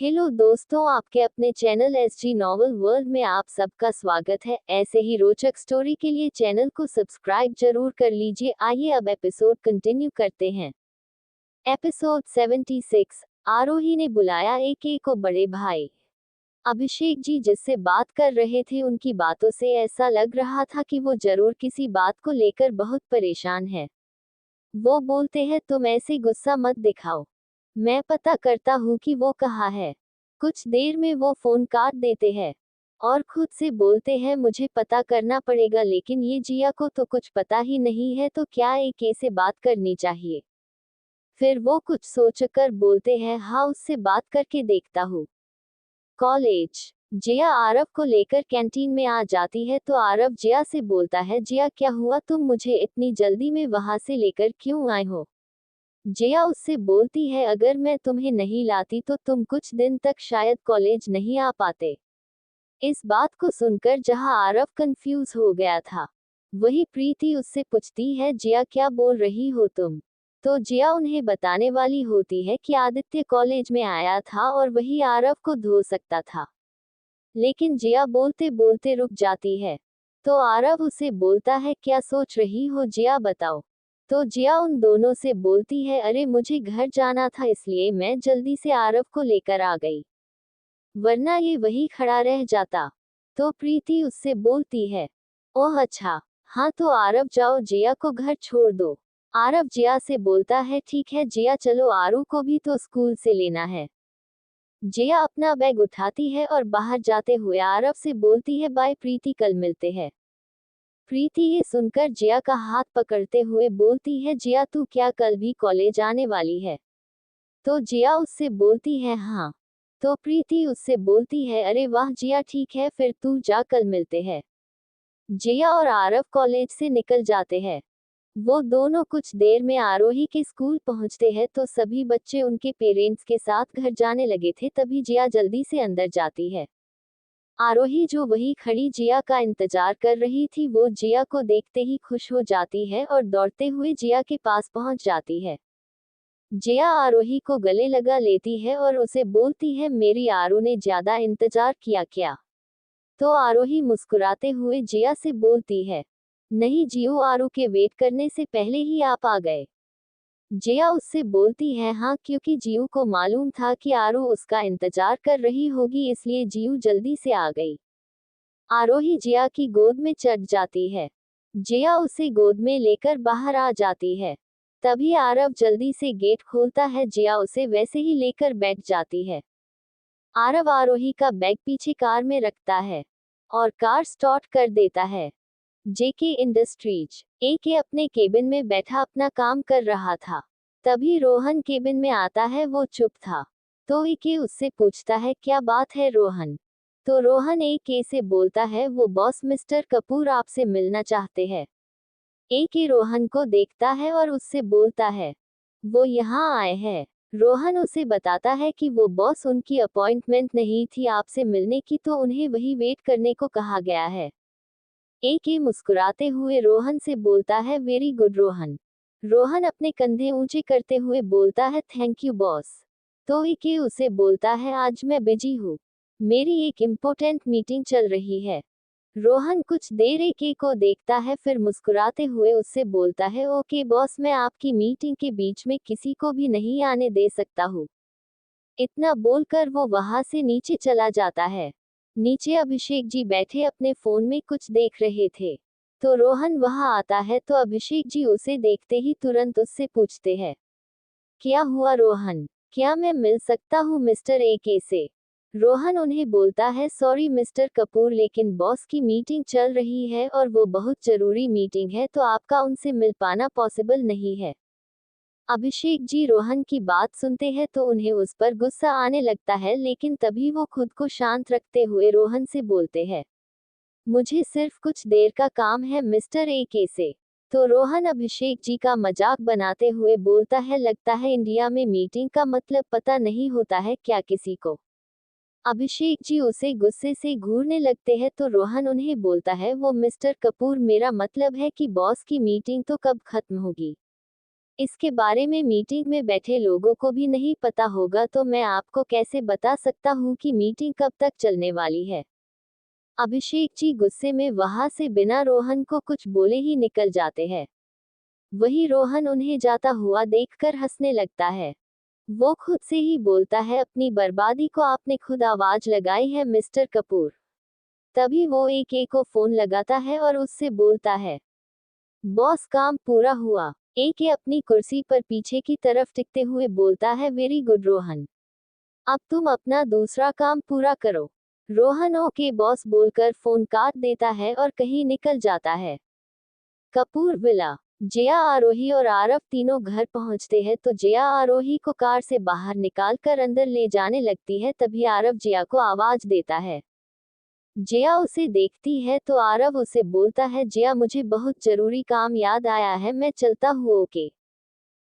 Hello दोस्तों, आपके अपने चैनल एसजी नॉवल वर्ल्ड में आप सबका स्वागत है। ऐसे ही रोचक स्टोरी के लिए चैनल को सब्सक्राइब जरूर कर लीजिए। आइए अब एपिसोड कंटिन्यू करते हैं। एपिसोड 76। आरोही ने बुलाया AK को बड़े भाई। अभिषेक जी जिससे बात कर रहे थे, उनकी बातों से ऐसा लग रहा था कि वो जरूर किसी बात को लेकर बहुत परेशान है। वो बोलते हैं, तुम ऐसे गुस्सा मत दिखाओ, मैं पता करता हूँ कि वो कहाँ है। कुछ देर में वो फोन काट देते हैं और खुद से बोलते हैं, मुझे पता करना पड़ेगा, लेकिन ये जिया को तो कुछ पता ही नहीं है, तो क्या AK से बात करनी चाहिए। फिर वो कुछ सोचकर बोलते हैं, हाँ उससे बात करके देखता हूँ। कॉलेज। जिया आरव को लेकर कैंटीन में आ जाती है तो आरव जिया से बोलता है, जिया क्या हुआ, तुम मुझे इतनी जल्दी में वहां से लेकर क्यों आए हो। जिया उससे बोलती है, अगर मैं तुम्हें नहीं लाती तो तुम कुछ दिन तक शायद कॉलेज नहीं आ पाते। इस बात को सुनकर जहां आरव कंफ्यूज हो गया था, वही प्रीति उससे पूछती है, जिया क्या बोल रही हो तुम। तो जिया उन्हें बताने वाली होती है कि आदित्य कॉलेज में आया था और वही आरव को धो सकता था, लेकिन जिया बोलते बोलते रुक जाती है। तो आरव उसे बोलता है, क्या सोच रही हो जिया, बताओ। तो जिया उन दोनों से बोलती है, अरे मुझे घर जाना था इसलिए मैं जल्दी से आरव को लेकर आ गई, वरना ये वही खड़ा रह जाता। तो प्रीति उससे बोलती है, ओह अच्छा, हाँ तो आरव जाओ, जिया को घर छोड़ दो। आरव जिया से बोलता है, ठीक है जिया, चलो आरू को भी तो स्कूल से लेना है। जिया अपना बैग उठाती है और बाहर जाते हुए आरव से बोलती है, बाय प्रीति, कल मिलते हैं। प्रीति ये सुनकर जिया का हाथ पकड़ते हुए बोलती है, जिया तू क्या कल भी कॉलेज आने वाली है। तो जिया उससे बोलती है, हाँ। तो प्रीति उससे बोलती है, अरे वाह जिया, ठीक है फिर तू जा, कल मिलते हैं। जिया और आरव कॉलेज से निकल जाते हैं। वो दोनों कुछ देर में आरोही के स्कूल पहुंचते हैं तो सभी बच्चे उनके पेरेंट्स के साथ घर जाने लगे थे, तभी जिया जल्दी से अंदर जाती है। आरोही जो वही खड़ी जिया का इंतजार कर रही थी, वो जिया को देखते ही खुश हो जाती है और दौड़ते हुए जिया के पास पहुंच जाती है। जिया आरोही को गले लगा लेती है और उसे बोलती है, मेरी आरू ने ज्यादा इंतजार किया क्या। तो आरोही मुस्कुराते हुए जिया से बोलती है, नहीं जियो, आरू के वेट करने से पहले ही आप आ गए। जिया उससे बोलती है, हाँ क्योंकि जियू को मालूम था कि आरू उसका इंतजार कर रही होगी, इसलिए जियू जल्दी से आ गई। आरोही जिया की गोद में चढ़ जाती है। जिया उसे गोद में लेकर बाहर आ जाती है। तभी आरव जल्दी से गेट खोलता है, जिया उसे वैसे ही लेकर बैठ जाती है। आरव आरोही का बैग पीछे कार में रखता है और कार स्टार्ट कर देता है। JK industries. AK अपने केबिन में बैठा अपना काम कर रहा था। तभी रोहन केबिन में आता है, वो चुप था। तो AK उससे पूछता है, क्या बात है रोहन। तो रोहन AK से बोलता है, वो बॉस मिस्टर कपूर आपसे मिलना चाहते हैं। AK रोहन को देखता है और उससे बोलता है, वो यहाँ आए हैं। रोहन उसे बताता है कि वो बॉस, उनकी अपॉइंटमेंट नहीं थी आपसे मिलने की, तो उन्हें वही वेट करने को कहा गया है। AK मुस्कुराते हुए रोहन से बोलता है, वेरी गुड रोहन। रोहन अपने कंधे ऊंचे करते हुए बोलता है, थैंक यू बॉस। तो AK उसे बोलता है, आज मैं बिजी हूँ, मेरी एक इम्पोर्टेंट मीटिंग चल रही है। रोहन कुछ देर AK को देखता है, फिर मुस्कुराते हुए उससे बोलता है, ओके बॉस, मैं आपकी मीटिंग के बीच में किसी को भी नहीं आने दे सकता हूँ। इतना बोलकर वो वहां से नीचे चला जाता है। नीचे अभिषेक जी बैठे अपने फोन में कुछ देख रहे थे। तो रोहन वहां आता है तो अभिषेक जी उसे देखते ही तुरंत उससे पूछते हैं, क्या हुआ रोहन, क्या मैं मिल सकता हूँ मिस्टर AK से। रोहन उन्हें बोलता है, सॉरी मिस्टर कपूर, लेकिन बॉस की मीटिंग चल रही है और वो बहुत जरूरी मीटिंग है, तो आपका उनसे मिल पाना पॉसिबल नहीं है। अभिषेक जी रोहन की बात सुनते हैं तो उन्हें उस पर गुस्सा आने लगता है, लेकिन तभी वो खुद को शांत रखते हुए रोहन से बोलते हैं, मुझे सिर्फ कुछ देर का काम है मिस्टर AK से। तो रोहन अभिषेक जी का मजाक बनाते हुए बोलता है, लगता है इंडिया में मीटिंग का मतलब पता नहीं होता है क्या किसी को। अभिषेक जी उसे गुस्से से घूरने लगते हैं तो रोहन उन्हें बोलता है, वो मिस्टर कपूर, मेरा मतलब है कि बॉस की मीटिंग तो कब खत्म होगी। इसके बारे में मीटिंग में बैठे लोगों को भी नहीं पता होगा तो मैं आपको कैसे बता सकता हूँ कि मीटिंग कब तक चलने वाली है। अभिषेक जी गुस्से में वहां से बिना रोहन को कुछ बोले ही निकल जाते हैं। वही रोहन उन्हें जाता हुआ देखकर हंसने लगता है। वो खुद से ही बोलता है, अपनी बर्बादी को आपने खुद आवाज लगाई है मिस्टर कपूर। तभी वो एक को फोन लगाता है और उससे बोलता है, बॉस काम पूरा हुआ। एक अपनी कुर्सी पर पीछे की तरफ टिकते हुए बोलता है, वेरी गुड रोहन, अब तुम अपना दूसरा काम पूरा करो। रोहन ओके बॉस बोलकर फोन काट देता है और कहीं निकल जाता है। कपूर विला। जया, आरोही और आरव तीनों घर पहुंचते हैं तो जया आरोही को कार से बाहर निकालकर अंदर ले जाने लगती है। तभी आरव जया को आवाज देता है। जया उसे देखती है तो आरव उसे बोलता है, जया मुझे बहुत जरूरी काम याद आया है, मैं चलता हूँ ओके।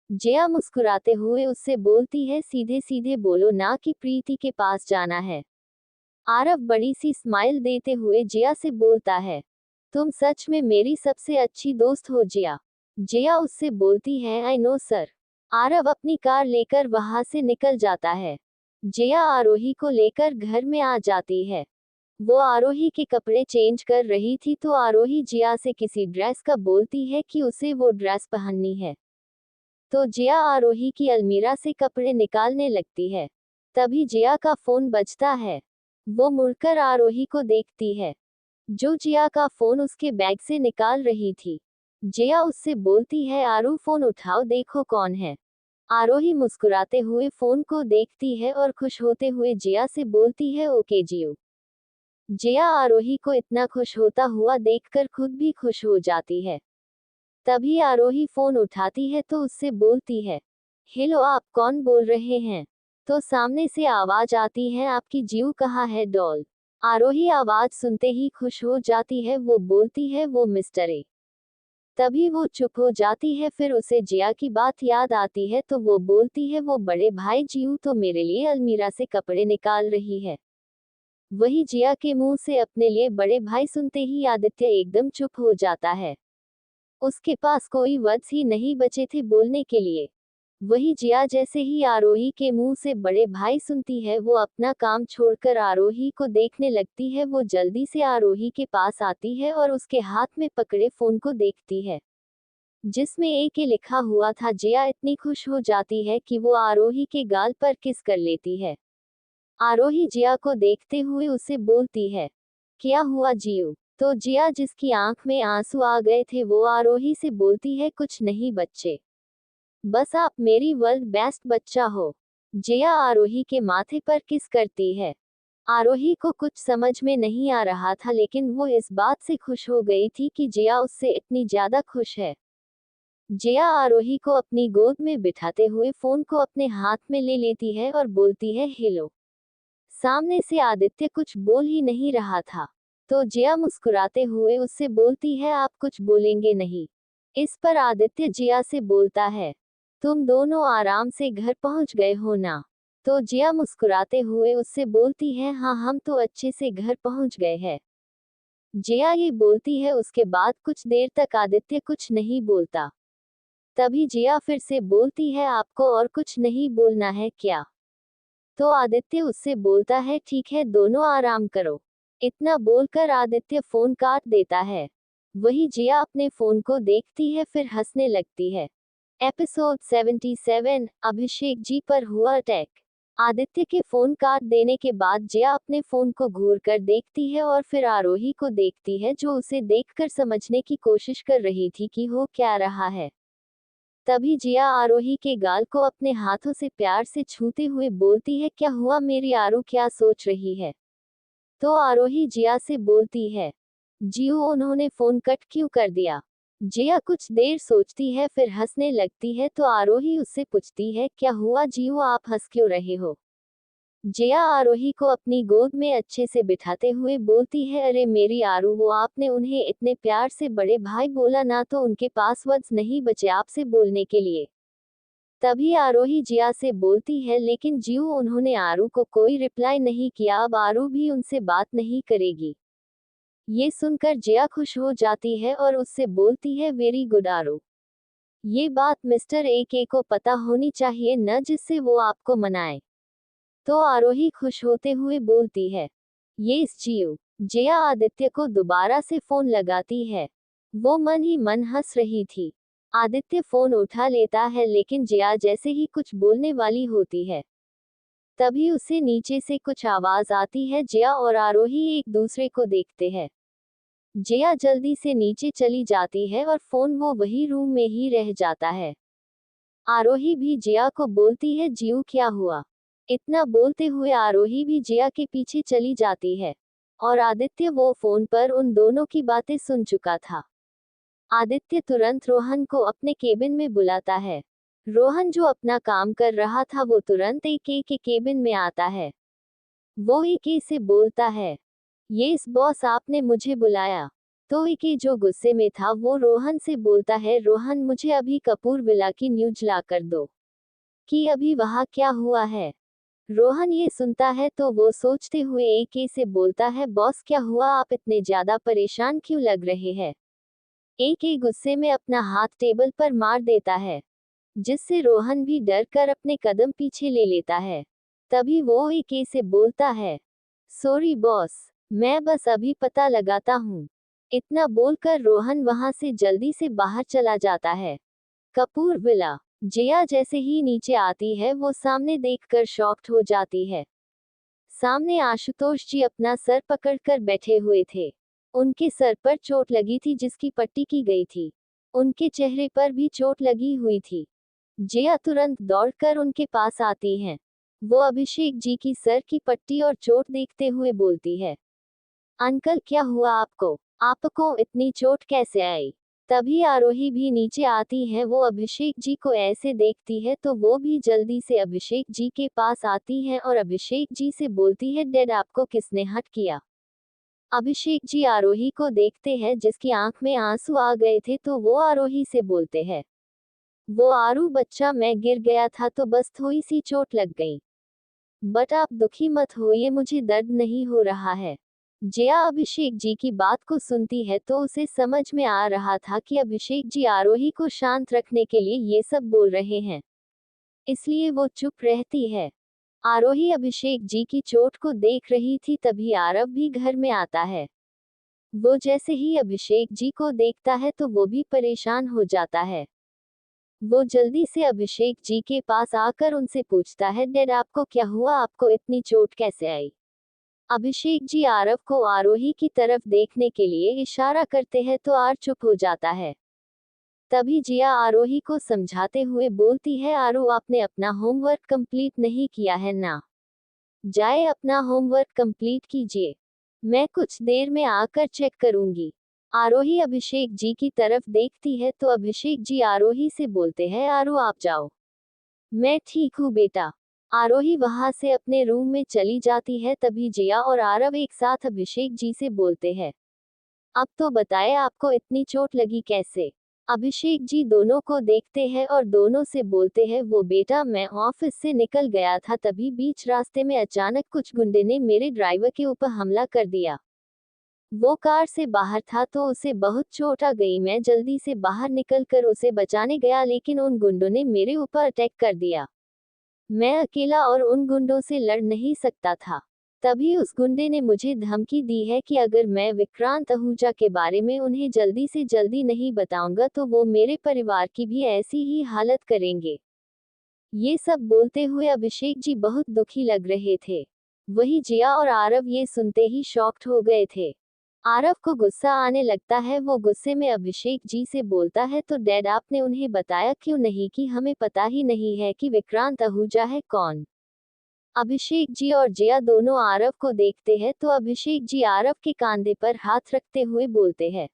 जया मुस्कुराते हुए उससे बोलती है, सीधे सीधे बोलो ना कि प्रीति के पास जाना है। आरव बड़ी सी स्माइल देते हुए जया से बोलता है, तुम सच में मेरी सबसे अच्छी दोस्त हो जया। जया उससे बोलती है, आई नो सर। आरव अपनी कार लेकर वहां से निकल जाता है। जया आरोही को लेकर घर में आ जाती है। वो आरोही के कपड़े चेंज कर रही थी तो आरोही जया से किसी ड्रेस का बोलती है कि उसे वो ड्रेस पहननी है। तो जया आरोही की अलमीरा से कपड़े निकालने लगती है। तभी जया का फोन बजता है। वो मुड़कर आरोही को देखती है, जो जया का फोन उसके बैग से निकाल रही थी। जया उससे बोलती है, आरू फोन उठाओ, देखो कौन है। आरोही मुस्कुराते हुए फोन को देखती है और खुश होते हुए जया से बोलती है, ओके जियो। जया आरोही को इतना खुश होता हुआ देखकर खुद भी खुश हो जाती है। तभी आरोही फोन उठाती है तो उससे बोलती है, हेलो, आप कौन बोल रहे हैं? तो सामने से आवाज आती है, आपकी जीव कहाँ है डॉल। आरोही आवाज सुनते ही खुश हो जाती है। वो बोलती है, वो मिस्टर ए। तभी वो चुप हो जाती है। फिर उसे जिया की बात याद आती है तो वो बोलती है, वो बड़े भाई जीव तो मेरे लिए अलमीरा से कपड़े निकाल रही है। वही जिया के मुंह से अपने लिए बड़े भाई सुनते ही आदित्य एकदम चुप हो जाता है। उसके पास कोई वर्ड्स ही नहीं बचे थे बोलने के लिए। वही जिया जैसे ही आरोही के मुंह से बड़े भाई सुनती है, वो अपना काम छोड़कर आरोही को देखने लगती है। वो जल्दी से आरोही के पास आती है और उसके हाथ में पकड़े फोन को देखती है, जिसमें के लिखा हुआ था। जिया इतनी खुश हो जाती है कि वो आरोही के गाल पर किस कर लेती है। आरोही जिया को देखते हुए उसे बोलती है, क्या हुआ जियो? तो जिया, जिसकी आंख में आंसू आ गए थे, वो आरोही से बोलती है, कुछ नहीं बच्चे, बस आप मेरी वर्ल्ड बेस्ट बच्चा हो। जिया आरोही के माथे पर किस करती है। आरोही को कुछ समझ में नहीं आ रहा था, लेकिन वो इस बात से खुश हो गई थी कि जिया उससे इतनी ज्यादा खुश है। जिया आरोही को अपनी गोद में बिठाते हुए फोन को अपने हाथ में ले लेती है और बोलती है, हेलो। सामने से आदित्य कुछ बोल ही नहीं रहा था, तो जिया मुस्कुराते हुए उससे बोलती है, आप कुछ बोलेंगे नहीं? इस पर आदित्य जिया से बोलता है, तुम दोनों आराम से घर पहुंच गए हो ना? तो जिया मुस्कुराते हुए उससे बोलती है, हाँ, हम तो अच्छे से घर पहुंच गए हैं। जिया ये बोलती है। उसके बाद कुछ देर तक आदित्य कुछ नहीं बोलता। तभी जिया फिर से बोलती है, आपको और कुछ नहीं बोलना है क्या? तो आदित्य उससे बोलता है, ठीक है, दोनों आराम करो। इतना बोलकर आदित्य फोन काट देता है। वही जिया अपने फोन को देखती है, फिर हंसने लगती है। एपिसोड 77, अभिषेक जी पर हुआ अटैक। आदित्य के फोन काट देने के बाद जिया अपने फोन को घूर कर देखती है और फिर आरोही को देखती है, जो उसे देखकर समझने की कोशिश कर रही थी कि हो क्या रहा है। तभी जिया आरोही के गाल को अपने हाथों से प्यार से छूते हुए बोलती है, क्या हुआ मेरी आरू, क्या सोच रही है? तो आरोही जिया से बोलती है, जियो, उन्होंने फोन कट क्यों कर दिया? जिया कुछ देर सोचती है, फिर हंसने लगती है। तो आरोही उससे पूछती है, क्या हुआ जियो, आप हंस क्यों रहे हो? जिया आरोही को अपनी गोद में अच्छे से बिठाते हुए बोलती है, अरे मेरी आरू, वो आपने उन्हें इतने प्यार से बड़े भाई बोला ना, तो उनके पास वर्ड्स नहीं बचे आपसे बोलने के लिए। तभी आरोही जिया से बोलती है, लेकिन जियो, उन्होंने आरू को कोई रिप्लाई नहीं किया, अब आरू भी उनसे बात नहीं करेगी। ये सुनकर जिया खुश हो जाती है और उससे बोलती है, वेरी गुड आरू। ये बात मिस्टर AK को पता होनी चाहिए न, जिससे वो आपको मनाए। तो आरोही खुश होते हुए बोलती है, यस जियो। जया आदित्य को दोबारा से फोन लगाती है। वो मन ही मन हंस रही थी। आदित्य फोन उठा लेता है, लेकिन जया जैसे ही कुछ बोलने वाली होती है, तभी उसे नीचे से कुछ आवाज आती है। जया और आरोही एक दूसरे को देखते हैं। जया जल्दी से नीचे चली जाती है और फोन वो वही रूम में ही रह जाता है। आरोही भी जया को बोलती है, जियो क्या हुआ? इतना बोलते हुए आरोही भी जया के पीछे चली जाती है। और आदित्य वो फोन पर उन दोनों की बातें सुन चुका था। आदित्य तुरंत रोहन को अपने केबिन में बुलाता है। रोहन जो अपना काम कर रहा था वो तुरंत AK के केबिन में आता है। वो AK से बोलता है, यस बॉस, आपने मुझे बुलाया। तो AK जो गुस्से में था वो रोहन से बोलता है, रोहन मुझे अभी कपूर विला की न्यूज ला कर दो कि अभी वहाँ क्या हुआ है। रोहन ये सुनता है तो वो सोचते हुए AK से बोलता है, बॉस क्या हुआ, आप इतने ज्यादा परेशान क्यों लग रहे हैं? AK गुस्से में अपना हाथ टेबल पर मार देता है, जिससे रोहन भी डर कर अपने कदम पीछे ले लेता है। तभी वो AK से बोलता है, सॉरी बॉस, मैं बस अभी पता लगाता हूँ। इतना बोलकर रोहन वहां से जल्दी से बाहर चला जाता है। कपूर विला। जया जैसे ही नीचे आती है वो सामने देखकर शॉक्ड हो जाती है। सामने आशुतोष जी अपना सर पकड़कर बैठे हुए थे। उनके सर पर चोट लगी थी जिसकी पट्टी की गई थी। उनके चेहरे पर भी चोट लगी हुई थी। जया तुरंत दौड़कर उनके पास आती हैं। वो अभिषेक जी की सर की पट्टी और चोट देखते हुए बोलती है, अंकल क्या हुआ आपको? आपको इतनी चोट कैसे आई? तभी आरोही भी नीचे आती है। वो अभिषेक जी को ऐसे देखती है तो वो भी जल्दी से अभिषेक जी के पास आती है और अभिषेक जी से बोलती है, डैड आपको किसने हट किया? अभिषेक जी आरोही को देखते हैं जिसकी आंख में आंसू आ गए थे, तो वो आरोही से बोलते हैं, वो आरू बच्चा, मैं गिर गया था तो बस थोड़ी सी चोट लग गई। बट आप दुखी मत होइए, मुझे दर्द नहीं हो रहा है। जया अभिषेक जी की बात को सुनती है तो उसे समझ में आ रहा था कि अभिषेक जी आरोही को शांत रखने के लिए ये सब बोल रहे हैं, इसलिए वो चुप रहती है। आरोही अभिषेक जी की चोट को देख रही थी, तभी आरव भी घर में आता है। वो जैसे ही अभिषेक जी को देखता है तो वो भी परेशान हो जाता है। वो जल्दी से अभिषेक जी के पास आकर उनसे पूछता है, डैड आपको क्या हुआ, आपको इतनी चोट कैसे आई? अभिषेक जी आरव को आरोही की तरफ देखने के लिए इशारा करते हैं तो आर चुप हो जाता है। तभी जिया आरोही को समझाते हुए बोलती है, आरो आपने अपना होमवर्क कंप्लीट नहीं किया है ना? जाए अपना होमवर्क कंप्लीट कीजिए, मैं कुछ देर में आकर चेक करूंगी। आरोही अभिषेक जी की तरफ देखती है तो अभिषेक जी आरोही से बोलते हैं, आरो आप जाओ, मैं ठीक हूँ बेटा। आरोही वहां से अपने रूम में चली जाती है। तभी जिया और आरव एक साथ अभिषेक जी से बोलते हैं, अब तो बताए आपको इतनी चोट लगी कैसे? अभिषेक जी दोनों को देखते हैं और दोनों से बोलते हैं, वो बेटा मैं ऑफिस से निकल गया था, तभी बीच रास्ते में अचानक कुछ गुंडे ने मेरे ड्राइवर के ऊपर हमला कर दिया। वो कार से बाहर था तो उसे बहुत चोट आ गई। मैं जल्दी से बाहर निकल कर उसे बचाने गया, लेकिन उन गुंडों ने मेरे ऊपर अटैक कर दिया। मैं अकेला और उन गुंडों से लड़ नहीं सकता था। तभी उस गुंडे ने मुझे धमकी दी है कि अगर मैं विक्रांत आहूजा के बारे में उन्हें जल्दी से जल्दी नहीं बताऊंगा तो वो मेरे परिवार की भी ऐसी ही हालत करेंगे। ये सब बोलते हुए अभिषेक जी बहुत दुखी लग रहे थे। वही जिया और आरव ये सुनते ही शॉक्ड हो गए थे। आरव को गुस्सा आने लगता है। वो गुस्से में अभिषेक जी से बोलता है, तो डैड आपने उन्हें बताया क्यों नहीं कि हमें पता ही नहीं है कि विक्रांत आहूजा है कौन? अभिषेक जी और जया दोनों आरव को देखते हैं तो अभिषेक जी आरव के कंधे पर हाथ रखते हुए बोलते हैं,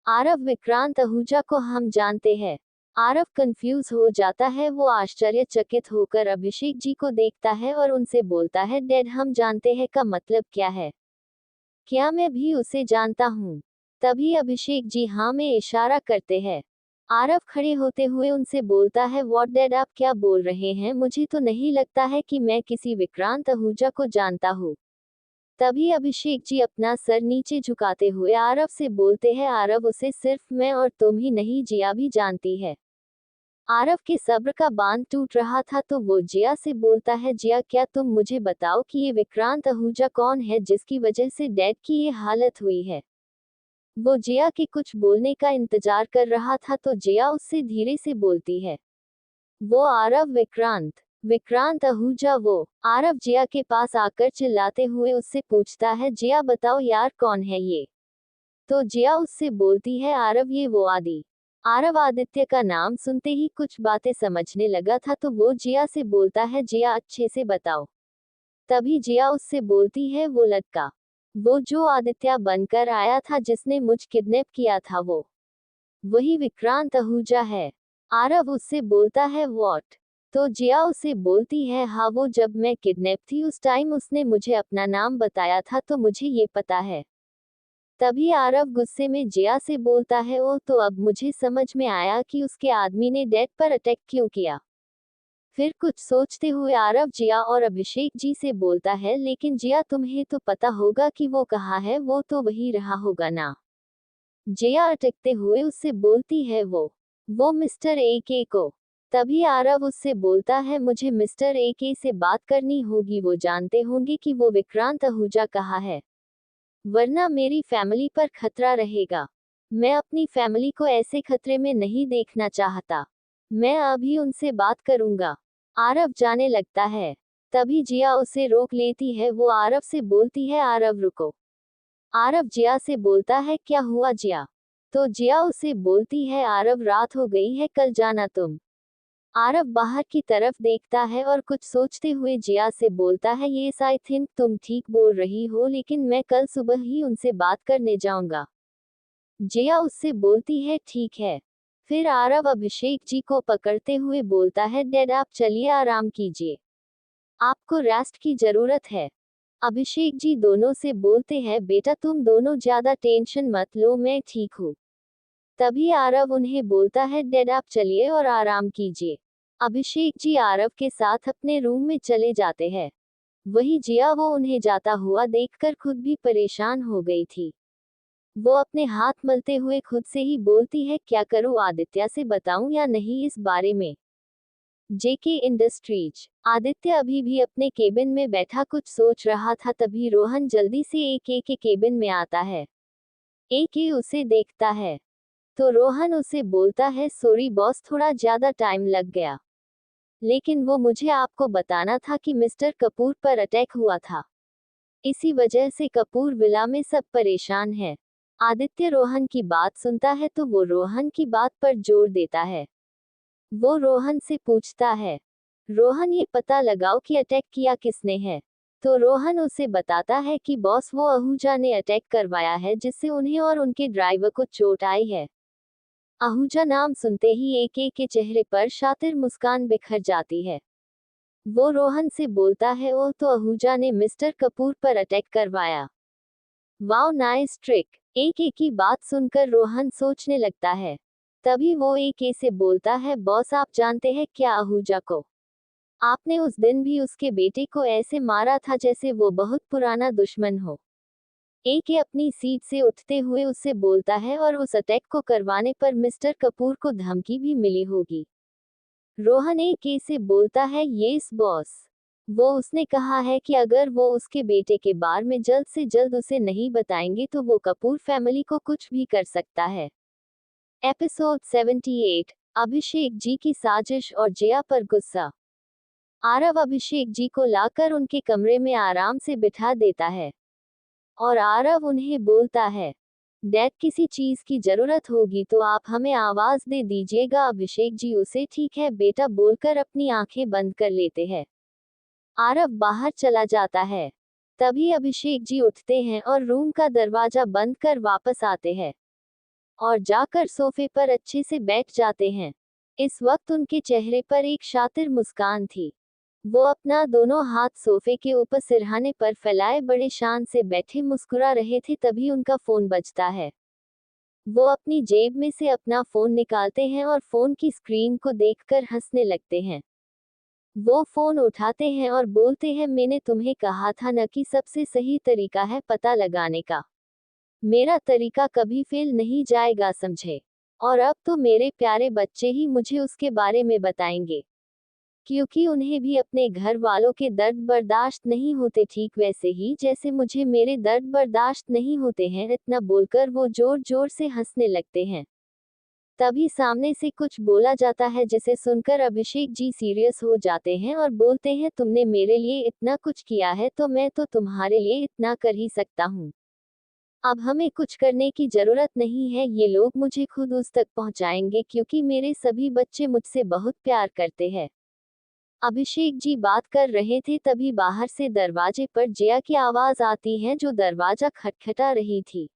आरव विक्रांत आहूजा को हम जानते हैं। आरव कंफ्यूज हो जाता है। वो आश्चर्यचकित होकर अभिषेक जी को देखता है और उनसे बोलता है, डैड हम जानते हैं का मतलब क्या है? क्या मैं भी उसे जानता हूँ? तभी अभिषेक जी हाँ में इशारा करते हैं। आरव खड़े होते हुए उनसे बोलता है, व्हाट डैड आप क्या बोल रहे हैं? मुझे तो नहीं लगता है कि मैं किसी विक्रांत आहूजा को जानता हूँ। तभी अभिषेक जी अपना सर नीचे झुकाते हुए आरव से बोलते हैं, आरव उसे सिर्फ मैं और तुम ही नहीं जिया भी जानती है। आरव के सब्र का बांध टूट रहा था तो वो जिया से बोलता है, जिया क्या तुम मुझे बताओ कि ये विक्रांत आहूजा कौन है जिसकी वजह से डैड की ये हालत हुई है। वो जिया के कुछ बोलने का इंतजार कर रहा था तो जिया उससे धीरे से बोलती है, वो आरव विक्रांत आहूजा वो। आरव जिया के पास आकर चिल्लाते हुए उससे पूछता है, जिया बताओ यार कौन है ये। तो जिया उससे बोलती है, आरव ये वो आदि। आरव आदित्य का नाम सुनते ही कुछ बातें समझने लगा था तो वो जिया से बोलता है, जिया अच्छे से बताओ। तभी जिया उससे बोलती है, वो लड़का, वो जो आदित्य बनकर आया था जिसने मुझ किडनैप किया था वो वही विक्रांत आहूजा है। आरव उससे बोलता है, व्हाट। तो जिया उसे बोलती है, हाँ वो जब मैं किडनैप थी उस टाइम उसने मुझे अपना नाम बताया था तो मुझे ये पता है। तभी आरव गुस्से में जिया से बोलता है, ओ तो अब मुझे समझ में आया कि उसके आदमी ने डैड पर अटैक क्यों किया। फिर कुछ सोचते हुए आरव जिया और अभिषेक जी से बोलता है, लेकिन जिया तुम्हें तो पता होगा कि वो कहाँ है, वो तो वही रहा होगा ना। जिया अटकते हुए उससे बोलती है, वो मिस्टर ए के को। तभी आरव उससे बोलता है, मुझे मिस्टर ए के से बात करनी होगी, वो जानते होंगे कि वो विक्रांत आहूजा कहाँ है, वरना मेरी फैमिली पर खतरा रहेगा। मैं अपनी फैमिली को ऐसे खतरे में नहीं देखना चाहता। मैं अभी उनसे बात करूंगा। आरव जाने लगता है। तभी जिया उसे रोक लेती है, वो आरव से बोलती है, आरव रुको। आरव जिया से बोलता है, क्या हुआ जिया। तो जिया उसे बोलती है, आरव रात हो गई है, कल जाना तुम। आरव बाहर की तरफ देखता है और कुछ सोचते हुए जिया से बोलता है, येस आई थिंक तुम ठीक बोल रही हो, लेकिन मैं कल सुबह ही उनसे बात करने जाऊंगा। जिया उससे बोलती है, ठीक है। फिर आरव अभिषेक जी को पकड़ते हुए बोलता है, डैड आप चलिए आराम कीजिए, आपको रेस्ट की जरूरत है। अभिषेक जी दोनों से बोलते हैं, बेटा तुम दोनों ज्यादा टेंशन मत लो, मैं ठीक हूँ। तभी आरव उन्हें बोलता है, डैड आप चलिए और आराम कीजिए। अभिषेक जी आरव के साथ अपने रूम में चले जाते हैं। वही जिया वो उन्हें जाता हुआ देखकर खुद भी परेशान हो गई थी। वो अपने हाथ मलते हुए खुद से ही बोलती है, क्या करूँ, आदित्य से बताऊं या नहीं इस बारे में। जेके इंडस्ट्रीज। आदित्य अभी भी अपने केबिन में बैठा कुछ सोच रहा था तभी रोहन जल्दी से एके के केबिन में आता है। एके उसे देखता है तो रोहन उसे बोलता है, सॉरी बॉस थोड़ा ज्यादा टाइम लग गया, लेकिन वो मुझे आपको बताना था कि मिस्टर कपूर पर अटैक हुआ था, इसी वजह से कपूर विला में सब परेशान है। आदित्य रोहन की बात सुनता है तो वो रोहन की बात पर जोर देता है। वो रोहन से पूछता है, रोहन ये पता लगाओ कि अटैक किया किसने है। तो रोहन उसे बताता है कि बॉस वो आहूजा ने अटैक करवाया है जिससे उन्हें और उनके ड्राइवर को चोट आई है। आहूजा नाम सुनते ही एके के चेहरे पर शातिर मुस्कान बिखर जाती है। वो रोहन से बोलता है, ओ तो आहूजा ने मिस्टर कपूर पर अटैक करवाया। Wow nice trick. एके की बात सुनकर रोहन सोचने लगता है। तभी वो एके से बोलता है, बॉस आप जानते हैं क्या आहूजा को, आपने उस दिन भी उसके बेटे को ऐसे मारा था जैसे वो बहुत पुराना दुश्मन हो। एके अपनी सीट से उठते हुए उससे बोलता है, और उस अटैक को करवाने पर मिस्टर कपूर को धमकी भी मिली होगी। रोहन एके से बोलता है, यस बॉस, वो उसने कहा है कि अगर वो उसके बेटे के बारे में जल्द से जल्द उसे नहीं बताएंगे तो वो कपूर फैमिली को कुछ भी कर सकता है। एपिसोड 78। अभिषेक जी की साजिश और जिया पर गुस्सा। आरव अभिषेक जी को लाकर उनके कमरे में आराम से बिठा देता है और आरव उन्हें बोलता है, डैड किसी चीज की जरूरत होगी तो आप हमें आवाज दे दीजिएगा। अभिषेक जी उसे ठीक है बेटा बोलकर अपनी आंखें बंद कर लेते हैं। आरव बाहर चला जाता है। तभी अभिषेक जी उठते हैं और रूम का दरवाजा बंद कर वापस आते हैं और जाकर सोफे पर अच्छे से बैठ जाते हैं। इस वक्त उनके चेहरे पर एक शातिर मुस्कान थी। वो अपना दोनों हाथ सोफे के ऊपर सिरहाने पर फैलाए बड़े शान से बैठे मुस्कुरा रहे थे तभी उनका फोन बजता है। वो अपनी जेब में से अपना फोन निकालते हैं और फोन की स्क्रीन को देखकर हंसने लगते हैं। वो फोन उठाते हैं और बोलते हैं, मैंने तुम्हें कहा था न कि सबसे सही तरीका है पता लगाने का। मेरा तरीका कभी फेल नहीं जाएगा समझे। और अब तो मेरे प्यारे बच्चे ही मुझे उसके बारे में बताएंगे, क्योंकि उन्हें भी अपने घर वालों के दर्द बर्दाश्त नहीं होते, ठीक वैसे ही जैसे मुझे मेरे दर्द बर्दाश्त नहीं होते हैं। इतना बोलकर वो जोर जोर से हंसने लगते हैं। तभी सामने से कुछ बोला जाता है, जिसे सुनकर अभिषेक जी सीरियस हो जाते हैं और बोलते हैं, तुमने मेरे लिए इतना कुछ किया है तो मैं तो तुम्हारे लिए इतना कर ही सकता हूँ। अब हमें कुछ करने की जरूरत नहीं है, ये लोग मुझे खुद उस तक पहुँचाएंगे, क्योंकि मेरे सभी बच्चे मुझसे बहुत प्यार करते हैं। अभिषेक जी बात कर रहे थे, तभी बाहर से दरवाजे पर जया की आवाज आती है, जो दरवाजा खटखटा रही थी।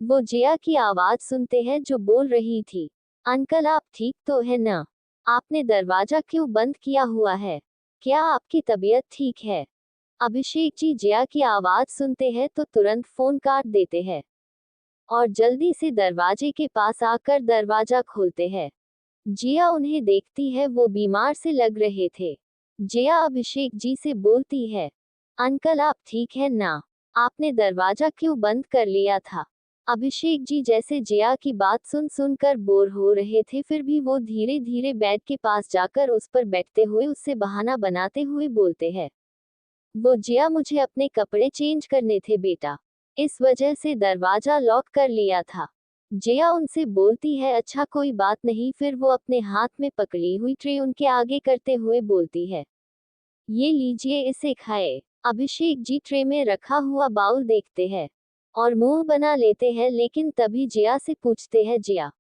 वो जया की आवाज सुनते हैं, जो बोल रही थी, अंकल आप ठीक तो है ना? आपने दरवाजा क्यों बंद किया हुआ है? क्या आपकी तबीयत ठीक है? अभिषेक जी जया की आवाज सुनते हैं तो तुरंत फोन काट देते हैं और जल्दी से दरवाजे के पास आकर दरवाजा खोलते हैं। जिया उन्हें देखती है, वो बीमार से लग रहे थे। जिया अभिषेक जी से बोलती है, अंकल आप ठीक है ना? आपने दरवाजा क्यों बंद कर लिया था? अभिषेक जी जैसे जिया की बात सुन सुनकर बोर हो रहे थे, फिर भी वो धीरे धीरे बेड के पास जाकर उस पर बैठते हुए उससे बहाना बनाते हुए बोलते हैं, वो जिया मुझे अपने कपड़े चेंज करने थे बेटा, इस वजह से दरवाजा लॉक कर लिया था। जिया उनसे बोलती है, अच्छा कोई बात नहीं। फिर वो अपने हाथ में पकड़ी हुई ट्रे उनके आगे करते हुए बोलती है, ये लीजिए इसे खाए। अभिषेक जी ट्रे में रखा हुआ बाउल देखते हैं और मुंह बना लेते हैं, लेकिन तभी जिया से पूछते हैं, जिया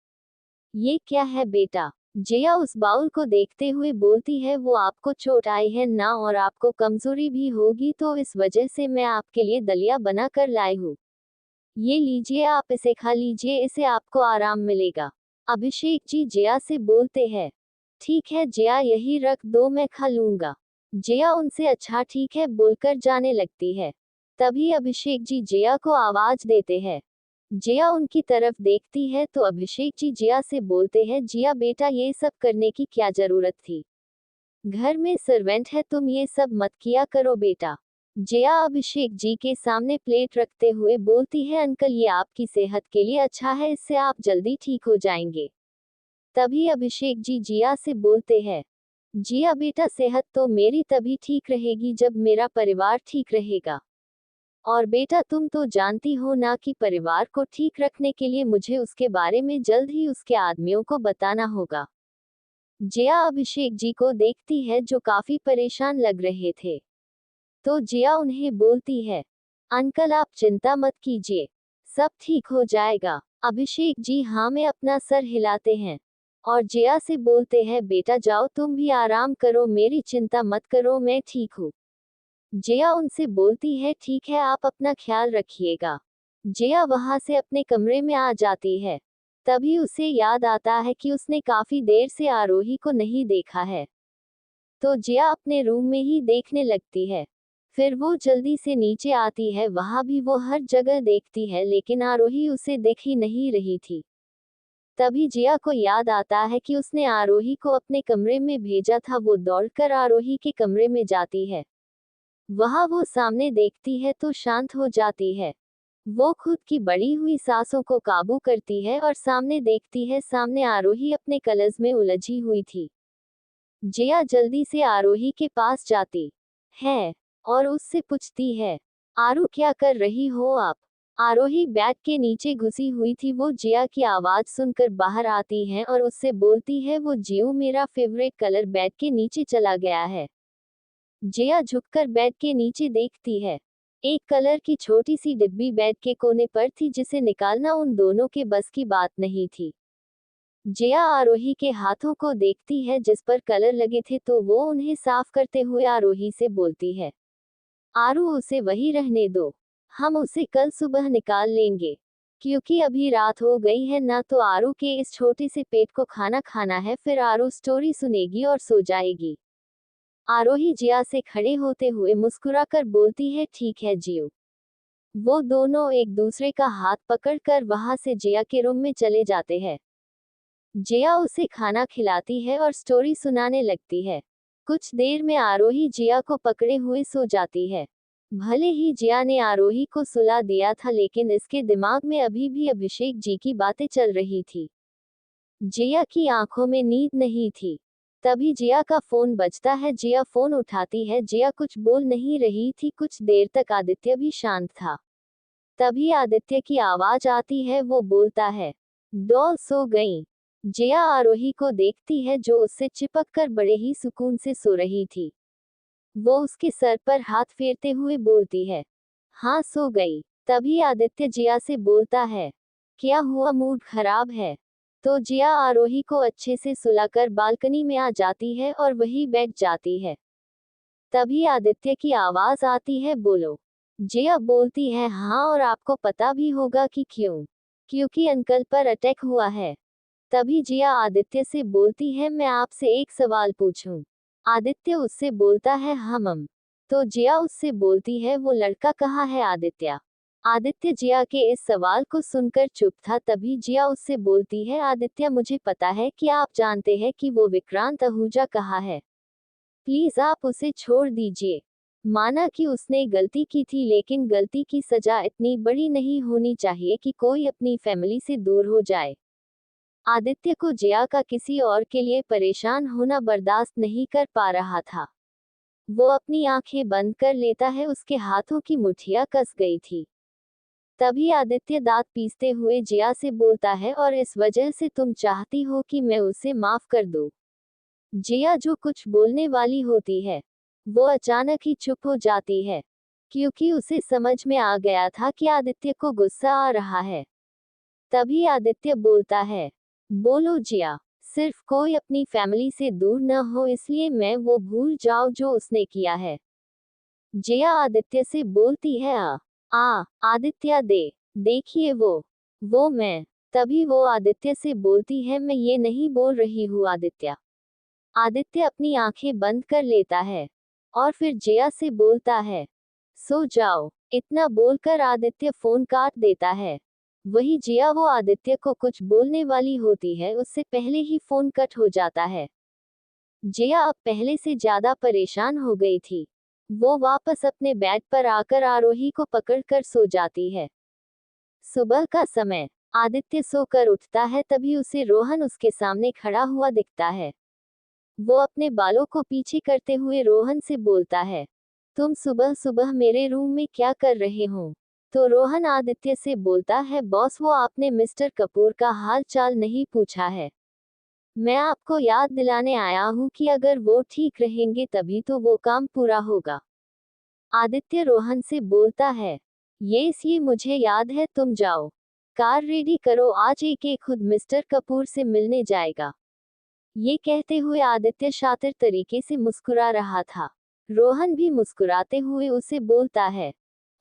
ये क्या है बेटा? जिया उस बाउल को देखते हुए बोलती है, वो आपको चोट आई है ना, और आपको कमजोरी भी होगी, तो इस वजह से मैं आपके लिए दलिया बना कर लाई हूँ। ये लीजिए, आप इसे खा लीजिए, इससे आपको आराम मिलेगा। अभिषेक जी जिया से बोलते हैं, ठीक है जिया, यही रख दो, मैं खा लूंगा। जिया उनसे अच्छा ठीक है बोलकर जाने लगती है। तभी अभिषेक जी जिया को आवाज देते हैं। जिया उनकी तरफ देखती है तो अभिषेक जी जिया से बोलते हैं, जिया बेटा ये सब करने की क्या जरूरत थी? घर में सर्वेंट है, तुम ये सब मत किया करो बेटा। जिया अभिषेक जी के सामने प्लेट रखते हुए बोलती है, अंकल ये आपकी सेहत के लिए अच्छा है, इससे आप जल्दी ठीक हो जाएंगे। तभी अभिषेक जी जिया से बोलते हैं, जिया बेटा सेहत तो मेरी तभी ठीक रहेगी जब मेरा परिवार ठीक रहेगा। और बेटा तुम तो जानती हो ना कि परिवार को ठीक रखने के लिए मुझे उसके बारे में जल्द ही उसके आदमियों को बताना होगा। जिया अभिषेक जी को देखती है, जो काफी परेशान लग रहे थे। तो जिया उन्हें बोलती है, अंकल आप चिंता मत कीजिए, सब ठीक हो जाएगा। अभिषेक जी हाँ में अपना सर हिलाते हैं और जिया से बोलते हैं, बेटा जाओ तुम भी आराम करो, मेरी चिंता मत करो, मैं ठीक हूँ। जिया उनसे बोलती है, ठीक है आप अपना ख्याल रखिएगा। जिया वहां से अपने कमरे में आ जाती है। तभी उसे याद आता है कि उसने काफी देर से आरोही को नहीं देखा है। तो जिया अपने रूम में ही देखने लगती है। फिर वो जल्दी से नीचे आती है, वहां भी वो हर जगह देखती है, लेकिन आरोही उसे दिख ही नहीं रही थी। तभी जिया को याद आता है कि उसने आरोही को अपने कमरे में भेजा था। वो दौड़कर आरोही के कमरे में जाती है। वहां वो सामने देखती है तो शांत हो जाती है। वो खुद की बढ़ी हुई सांसों को काबू करती है और सामने देखती है, सामने आरोही अपने कलज में उलझी हुई थी। जिया जल्दी से आरोही के पास जाती है और उससे पूछती है, आरू क्या कर रही हो आप? आरोही बेड के नीचे घुसी हुई थी। वो जिया की आवाज सुनकर बाहर आती है और उससे बोलती है, वो जियो मेरा फेवरेट कलर बेड के नीचे चला गया है। जिया झुककर बेड के नीचे देखती है। एक कलर की छोटी सी डिब्बी बेड के कोने पर थी, जिसे निकालना उन दोनों के बस की बात नहीं थी। जिया आरोही के हाथों को देखती है जिस पर कलर लगे थे, तो वो उन्हें साफ करते हुए आरोही से बोलती है, आरू उसे वही रहने दो, हम उसे कल सुबह निकाल लेंगे, क्योंकि अभी रात हो गई है ना, तो आरू के इस छोटे से पेट को खाना खाना है। फिर आरू स्टोरी सुनेगी और सो जाएगी। आरोही जिया से खड़े होते हुए मुस्कुराकर बोलती है, ठीक है जियो। वो दोनों एक दूसरे का हाथ पकड़कर वहां से जिया के रूम में चले जाते हैं। जिया उसे खाना खिलाती है और स्टोरी सुनाने लगती है। कुछ देर में आरोही जिया को पकड़े हुए सो जाती है। भले ही जिया ने आरोही को सुला दिया था, लेकिन इसके दिमाग में अभी भी अभिषेक जी की बातें चल रही थी। जिया की आंखों में नींद नहीं थी। तभी जिया का फोन बजता है। जिया फोन उठाती है। जिया कुछ बोल नहीं रही थी। कुछ देर तक आदित्य भी शांत था। तभी आदित्य की आवाज आती है। वो बोलता है, डॉल सो गई। जिया आरोही को देखती है जो उससे चिपक कर बड़े ही सुकून से सो रही थी। वो उसके सर पर हाथ फेरते हुए बोलती है, हाँ सो गई। तभी आदित्य जिया से बोलता है, क्या हुआ, मूड खराब है? तो जिया आरोही को अच्छे से सुलाकर बालकनी में आ जाती है और वहीं बैठ जाती है। तभी आदित्य की आवाज आती है, बोलो। जिया बोलती है, हाँ, और आपको पता भी होगा कि क्यों? क्योंकि अंकल पर अटैक हुआ है। तभी जिया आदित्य से बोलती है, मैं आपसे एक सवाल पूछूं? आदित्य उससे बोलता है, हाँ मम। तो जिया उससे बोलती है, वो लड़का कहाँ है आदित्य? आदित्य जिया के इस सवाल को सुनकर चुप था। तभी जिया उससे बोलती है, आदित्य मुझे पता है कि आप जानते हैं कि वो विक्रांत आहूजा कहाँ है। प्लीज आप उसे छोड़ दीजिए। माना कि उसने गलती की थी, लेकिन गलती की सजा इतनी बड़ी नहीं होनी चाहिए कि कोई अपनी फैमिली से दूर हो जाए। आदित्य को जिया का किसी और के लिए परेशान होना बर्दाश्त नहीं कर पा रहा था। वो अपनी आंखें बंद कर लेता है। उसके हाथों की मुट्ठियां कस गई थी। तभी आदित्य दांत पीसते हुए जिया से बोलता है, और इस वजह से तुम चाहती हो कि मैं उसे माफ कर दूं? जिया जो कुछ बोलने वाली होती है, वो अचानक ही चुप हो जाती है, क्योंकि उसे समझ में आ गया था कि आदित्य को गुस्सा आ रहा है। तभी आदित्य बोलता है, बोलो जिया। सिर्फ कोई अपनी फैमिली से दूर न हो इसलिए मैं वो भूल जाऊं जो उसने किया है। जिया आदित्य से बोलती है, आदित्य देखिए वो मैं। तभी वो आदित्य से बोलती है, मैं ये नहीं बोल रही हूँ आदित्य। आदित्य अपनी आंखें बंद कर लेता है और फिर जिया से बोलता है, सो जाओ। इतना बोलकर आदित्य फोन काट देता है। वही जिया वो आदित्य को कुछ बोलने वाली होती है, उससे पहले ही फोन कट हो जाता है। जिया अब पहले से ज्यादा परेशान हो गई थी। वो वापस अपने बेड पर आकर आरोही को पकड़कर सो जाती है। सुबह का समय। आदित्य सोकर उठता है। तभी उसे रोहन उसके सामने खड़ा हुआ दिखता है। वो अपने बालों को पीछे करते हुए रोहन से बोलता है, तुम सुबह सुबह मेरे रूम में क्या कर रहे हो? तो रोहन आदित्य से बोलता है, बॉस वो आपने मिस्टर कपूर का हाल चाल नहीं पूछा है। मैं आपको याद दिलाने आया हूँ कि अगर वो ठीक रहेंगे तभी तो वो काम पूरा होगा। आदित्य रोहन से बोलता है, ये मुझे याद है, तुम जाओ, कार रेडी करो, आज एक खुद मिस्टर कपूर से मिलने जाएगा। ये कहते हुए आदित्य शातिर तरीके से मुस्कुरा रहा था। रोहन भी मुस्कुराते हुए उसे बोलता है,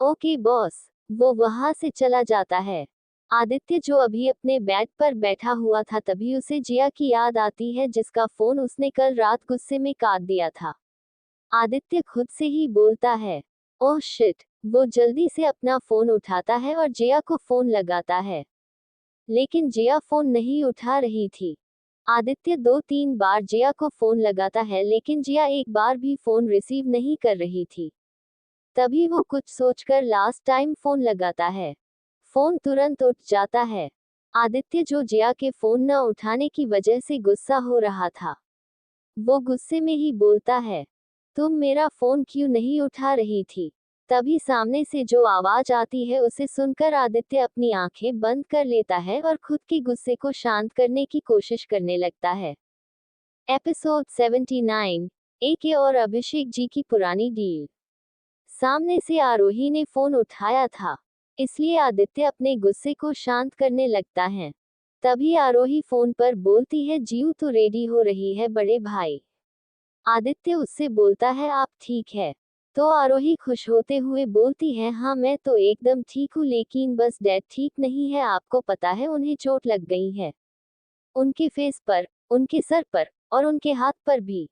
ओके बॉस। वो वहां से चला जाता है। आदित्य जो अभी अपने बेड पर बैठा हुआ था, तभी उसे जिया की याद आती है जिसका फोन उसने कल रात गुस्से में काट दिया था। आदित्य खुद से ही बोलता है, ओह शिट। वो जल्दी से अपना फोन उठाता है और जिया को फोन लगाता है, लेकिन जिया फोन नहीं उठा रही थी। आदित्य 2-3 बार जिया को फोन लगाता है, लेकिन जिया एक बार भी फोन रिसीव नहीं कर रही थी। तभी वो कुछ सोचकर लास्ट टाइम फोन लगाता है। फोन तुरंत उठ जाता है। आदित्य जो जिया के फोन न उठाने की वजह से गुस्सा हो रहा था, वो गुस्से में ही बोलता है, तुम मेरा फोन क्यों नहीं उठा रही थी? तभी सामने से जो आवाज आती है उसे सुनकर आदित्य अपनी आंखें बंद कर लेता है और खुद के गुस्से को शांत करने की कोशिश करने लगता है। एपिसोड 79। एके और अभिषेक जी की पुरानी डील। सामने से आरोही ने फोन उठाया था, इसलिए आदित्य अपने गुस्से को शांत करने लगता है। तभी आरोही फोन पर बोलती है, जीव तो रेडी हो रही है बड़े भाई। आदित्य उससे बोलता है, आप ठीक है? तो आरोही खुश होते हुए बोलती है, हाँ मैं तो एकदम ठीक हूँ, लेकिन बस डैड ठीक नहीं है, आपको पता है उन्हें चोट लग गई है। उनके फेस पर, उनके सर पर और उनके हाथ पर भी।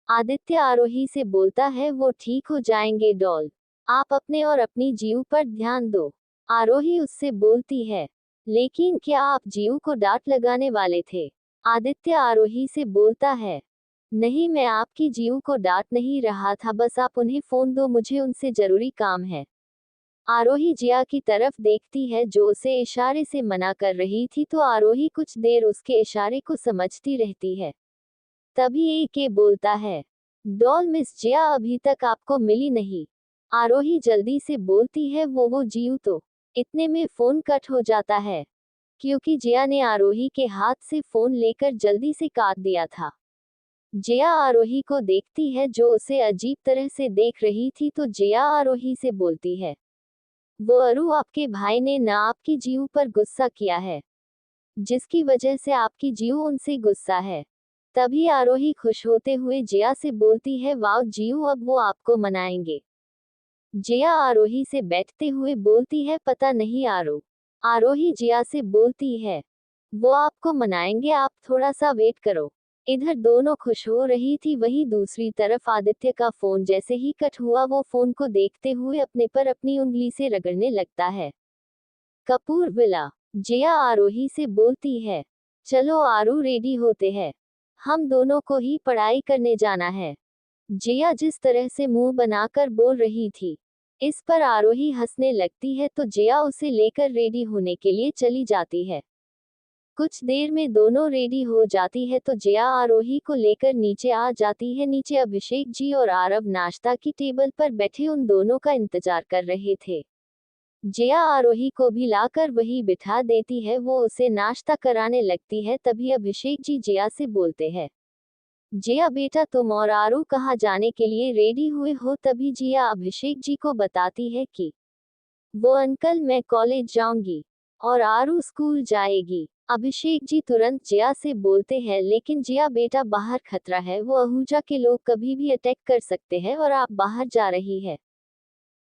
आदित्य आरोही से बोलता है, वो ठीक हो जाएंगे डॉल। आप अपने और अपनी जीव पर ध्यान दो। आरोही उससे बोलती है, लेकिन क्या आप जीव को डांट लगाने वाले थे? आदित्य आरोही से बोलता है, नहीं मैं आपकी जीव को डांट नहीं रहा था, बस आप उन्हें फोन दो, मुझे उनसे जरूरी काम है। आरोही जिया की तरफ देखती है जो उसे इशारे से मना कर रही थी, तो आरोही कुछ देर उसके इशारे को समझती रहती है। तभी एके बोलता है, डॉल मिस जिया अभी तक आपको मिली नहीं। आरोही जल्दी से बोलती है, वो जीव तो। इतने में फोन कट हो जाता है, क्योंकि जिया ने आरोही के हाथ से फोन लेकर जल्दी से काट दिया था। जिया आरोही को देखती है जो उसे अजीब तरह से देख रही थी, तो जिया आरोही से बोलती है, वो अरु आपके भाई ने ना आपकी जीव पर गुस्सा किया है, जिसकी वजह से आपकी जीव उनसे गुस्सा है। तभी आरोही खुश होते हुए जिया से बोलती है, वाह जीव, अब वो आपको मनाएंगे। जिया आरोही से बैठते हुए बोलती है, पता नहीं आरो। आरोही जिया से बोलती है, वो आपको मनाएंगे, आप थोड़ा सा वेट करो। इधर दोनों खुश हो रही थी, वहीं दूसरी तरफ आदित्य का फोन जैसे ही कट हुआ, वो फोन को देखते हुए अपने पर अपनी उंगली से रगड़ने लगता है। कपूर विला। जिया आरोही से बोलती है, चलो आरू, रेडी होते हैं, हम दोनों को ही पढ़ाई करने जाना है। जिया जिस तरह से मुंह बनाकर बोल रही थी, इस पर आरोही हंसने लगती है, तो जिया उसे लेकर रेडी होने के लिए चली जाती है। कुछ देर में दोनों रेडी हो जाती है, तो जिया आरोही को लेकर नीचे आ जाती है। नीचे अभिषेक जी और आरव नाश्ता की टेबल पर बैठे उन दोनों का इंतजार कर रहे थे। जिया आरोही को भी लाकर वही बिठा देती है, वो उसे नाश्ता कराने लगती है। तभी अभिषेक जी जिया से बोलते हैं, जिया बेटा, तुम और आरू कहाँ जाने के लिए रेडी हुए हो? तभी जिया अभिषेक जी को बताती है कि वो अंकल, मैं कॉलेज जाऊंगी और आरू स्कूल जाएगी। अभिषेक जी तुरंत जिया से बोलते हैं, लेकिन जिया बेटा, बाहर खतरा है, वो आहूजा के लोग कभी भी अटैक कर सकते हैं और आप बाहर जा रही है।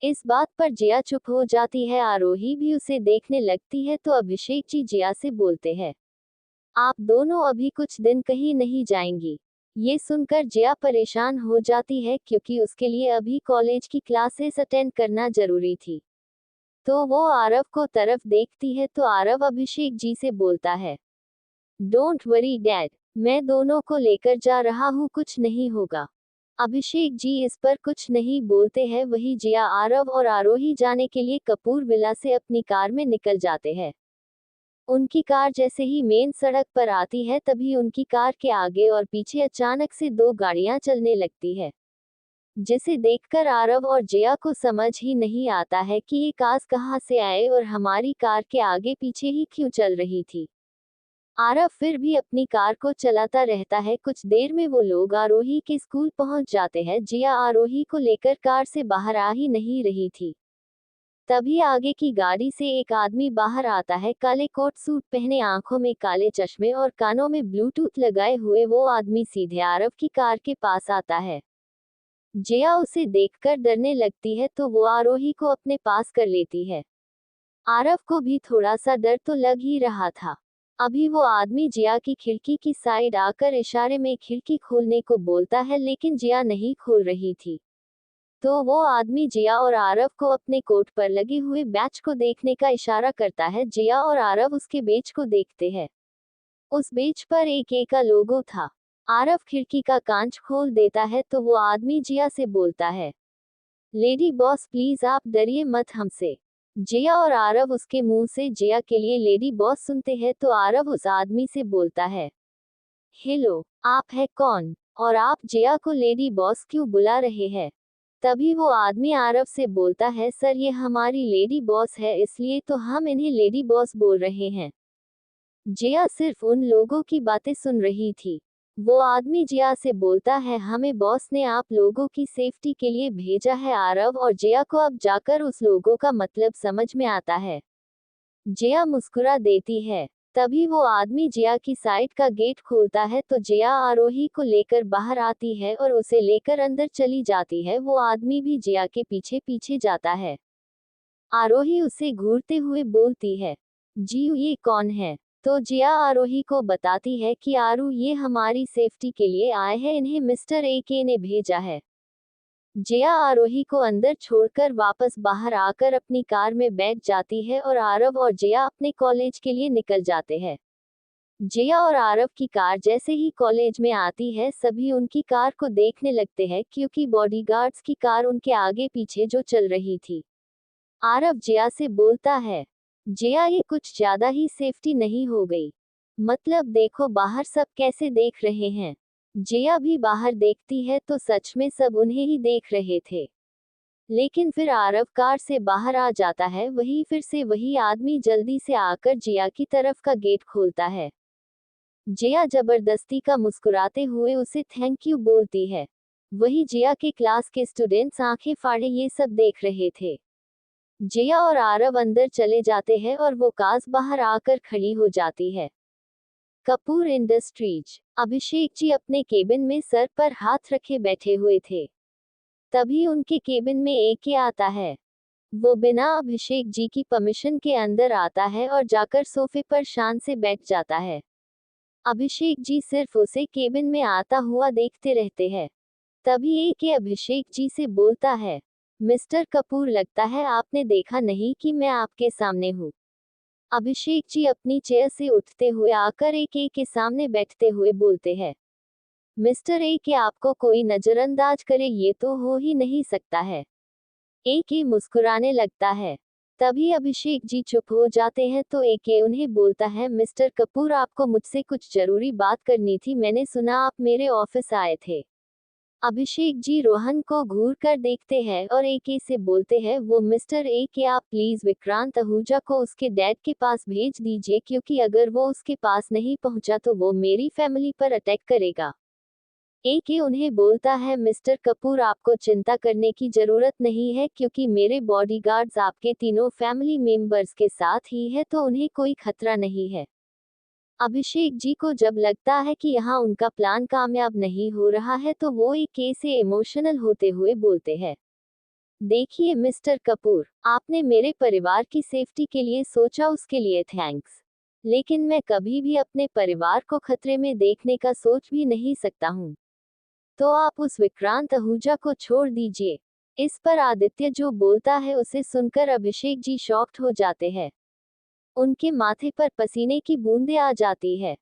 इस बात पर जिया चुप हो जाती है। आरोही भी उसे देखने लगती है, तो अभिषेक जी जिया से बोलते हैं, आप दोनों अभी कुछ दिन कहीं नहीं जाएंगी। ये सुनकर जिया परेशान हो जाती है, क्योंकि उसके लिए अभी कॉलेज की क्लासेस अटेंड करना जरूरी थी। तो वो आरव को तरफ देखती है, तो आरव अभिषेक जी से बोलता है, डोंट वरी डैड, मैं दोनों को लेकर जा रहा हूँ, कुछ नहीं होगा। अभिषेक जी इस पर कुछ नहीं बोलते हैं। वही जिया, आरव और आरोही जाने के लिए कपूर विला से अपनी कार में निकल जाते हैं। उनकी कार जैसे ही मेन सड़क पर आती है, तभी उनकी कार के आगे और पीछे अचानक से दो गाड़ियां चलने लगती है, जिसे देखकर आरव और जिया को समझ ही नहीं आता है कि ये कास कहाँ से आए और हमारी कार के आगे पीछे ही क्यों चल रही थी। आरव फिर भी अपनी कार को चलाता रहता है। कुछ देर में वो लोग आरोही के स्कूल पहुंच जाते हैं। जिया आरोही को लेकर कार से बाहर आ ही नहीं रही थी, तभी आगे की गाड़ी से एक आदमी बाहर आता है। काले कोट सूट पहने, आंखों में काले चश्मे और कानों में ब्लूटूथ लगाए हुए वो आदमी सीधे आरव की कार के पास आता है। जिया उसे देखकर डरने लगती है, तो वो आरोही को अपने पास कर लेती है। आरव को भी थोड़ा सा डर तो लग ही रहा था। अभी वो आदमी जिया की खिड़की की साइड आकर इशारे में खिड़की खोलने को बोलता है, लेकिन जिया नहीं खोल रही थी। तो वो आदमी जिया और आरव को अपने कोट पर लगे हुए बैच को देखने का इशारा करता है। जिया और आरव उसके बैच को देखते हैं। उस बैच पर एक ए का लोगो था। आरव खिड़की का कांच खोल देता है, तो वो आदमी जिया से बोलता है, लेडी बॉस प्लीज आप डरिए मत हमसे। जिया और आरव उसके मुंह से जिया के लिए लेडी बॉस सुनते हैं, तो आरव उस आदमी से बोलता है, हेलो, आप है कौन? और आप जिया को लेडी बॉस क्यों बुला रहे हैं? तभी वो आदमी आरव से बोलता है, सर ये हमारी लेडी बॉस है, इसलिए तो हम इन्हें लेडी बॉस बोल रहे हैं। जिया सिर्फ उन लोगों की बातें सुन रही थी। वो आदमी जिया से बोलता है, हमें बॉस ने आप लोगों की सेफ्टी के लिए भेजा है। आरव और जिया को अब जाकर उस लोगों का मतलब समझ में आता है। जिया मुस्कुरा देती है। तभी वो आदमी जिया की साइड का गेट खोलता है, तो जिया आरोही को लेकर बाहर आती है और उसे लेकर अंदर चली जाती है। वो आदमी भी जिया के पीछे पीछे जाता है। आरोही उसे घूरते हुए बोलती है, जी ये कौन है? तो जिया आरोही को बताती है कि आरू, ये हमारी सेफ्टी के लिए आए हैं, इन्हें मिस्टर ए के ने भेजा है। जिया आरोही को अंदर छोड़कर वापस बाहर आकर अपनी कार में बैठ जाती है और आरव और जिया अपने कॉलेज के लिए निकल जाते हैं। जिया और आरव की कार जैसे ही कॉलेज में आती है, सभी उनकी कार को देखने लगते हैं, क्योंकि बॉडीगार्ड्स की कार उनके आगे पीछे जो चल रही थी। आरव जिया से बोलता है। जिया, ये कुछ ज्यादा ही सेफ्टी नहीं हो गई? मतलब देखो बाहर सब कैसे देख रहे हैं। जिया भी बाहर देखती है तो सच में सब उन्हें ही देख रहे थे। लेकिन फिर आरव कार से बाहर आ जाता है। वही फिर से वही आदमी जल्दी से आकर जिया की तरफ का गेट खोलता है। जिया जबरदस्ती का मुस्कुराते हुए उसे थैंक यू बोलती है। वही जिया के क्लास के स्टूडेंट्स आंखें फाड़े ये सब देख रहे थे। जिया और आरव अंदर चले जाते हैं और वो कार बाहर आकर खड़ी हो जाती है। कपूर इंडस्ट्रीज। अभिषेक जी अपने केबिन में सर पर हाथ रखे बैठे हुए थे। तभी उनके केबिन में एके आता है। वो बिना अभिषेक जी की परमिशन के अंदर आता है और जाकर सोफे पर शान से बैठ जाता है। अभिषेक जी सिर्फ उसे केबिन में आता हुआ देखते रहते हैं। तभी एके अभिषेक जी से बोलता है, मिस्टर कपूर, लगता है आपने देखा नहीं कि मैं आपके सामने हूँ। अभिषेक जी अपनी चेयर से उठते हुए आकर एके के सामने बैठते हुए बोलते हैं, मिस्टर एके, आपको कोई नजरअंदाज करे ये तो हो ही नहीं सकता है। एके मुस्कुराने लगता है। तभी अभिषेक जी चुप हो जाते हैं तो एके उन्हें बोलता है, मिस्टर कपूर, आपको मुझसे कुछ जरूरी बात करनी थी। मैंने सुना आप मेरे ऑफिस आए थे। अभिषेक जी रोहन को घूर कर देखते हैं और एके से बोलते हैं, वो मिस्टर एके, आप प्लीज विक्रांत आहूजा को उसके डैड के पास भेज दीजिए, क्योंकि अगर वो उसके पास नहीं पहुंचा तो वो मेरी फैमिली पर अटैक करेगा। एके उन्हें बोलता है, मिस्टर कपूर, आपको चिंता करने की जरूरत नहीं है, क्योंकि मेरे बॉडीगार्ड्स आपके तीनों फैमिली मेंबर्स के साथ ही है, तो उन्हें कोई खतरा नहीं है। अभिषेक जी को जब लगता है कि यहाँ उनका प्लान कामयाब नहीं हो रहा है तो वो एके से इमोशनल होते हुए बोलते हैं, देखिए मिस्टर कपूर, आपने मेरे परिवार की सेफ्टी के लिए सोचा, उसके लिए थैंक्स। लेकिन मैं कभी भी अपने परिवार को खतरे में देखने का सोच भी नहीं सकता हूँ। तो आप उस विक्रांत आहूजा को छोड़ दीजिए। इस पर आदित्य जो बोलता है उसे सुनकर अभिषेक जी शॉक्ड हो जाते हैं। उनके माथे पर पसीने की बूंदें आ जाती है।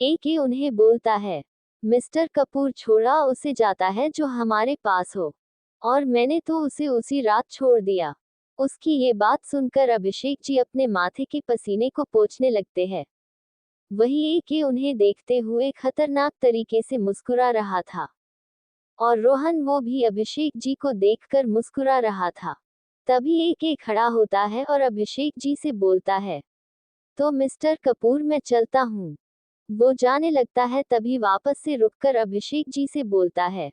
एके उन्हें बोलता है, मिस्टर कपूर, छोड़ा उसे जाता है जो हमारे पास हो, और मैंने तो उसे उसी रात छोड़ दिया। उसकी ये बात सुनकर अभिषेक जी अपने माथे के पसीने को पोंछने लगते हैं। वही एके उन्हें देखते हुए खतरनाक तरीके से मुस्कुरा रहा था, और रोहन वो भी अभिषेक जी को देखकर मुस्कुरा रहा था। तभी एके खड़ा होता है और अभिषेक जी से बोलता है, तो मिस्टर कपूर, मैं चलता हूँ। वो जाने लगता है तभी वापस से रुककर अभिषेक जी से बोलता है,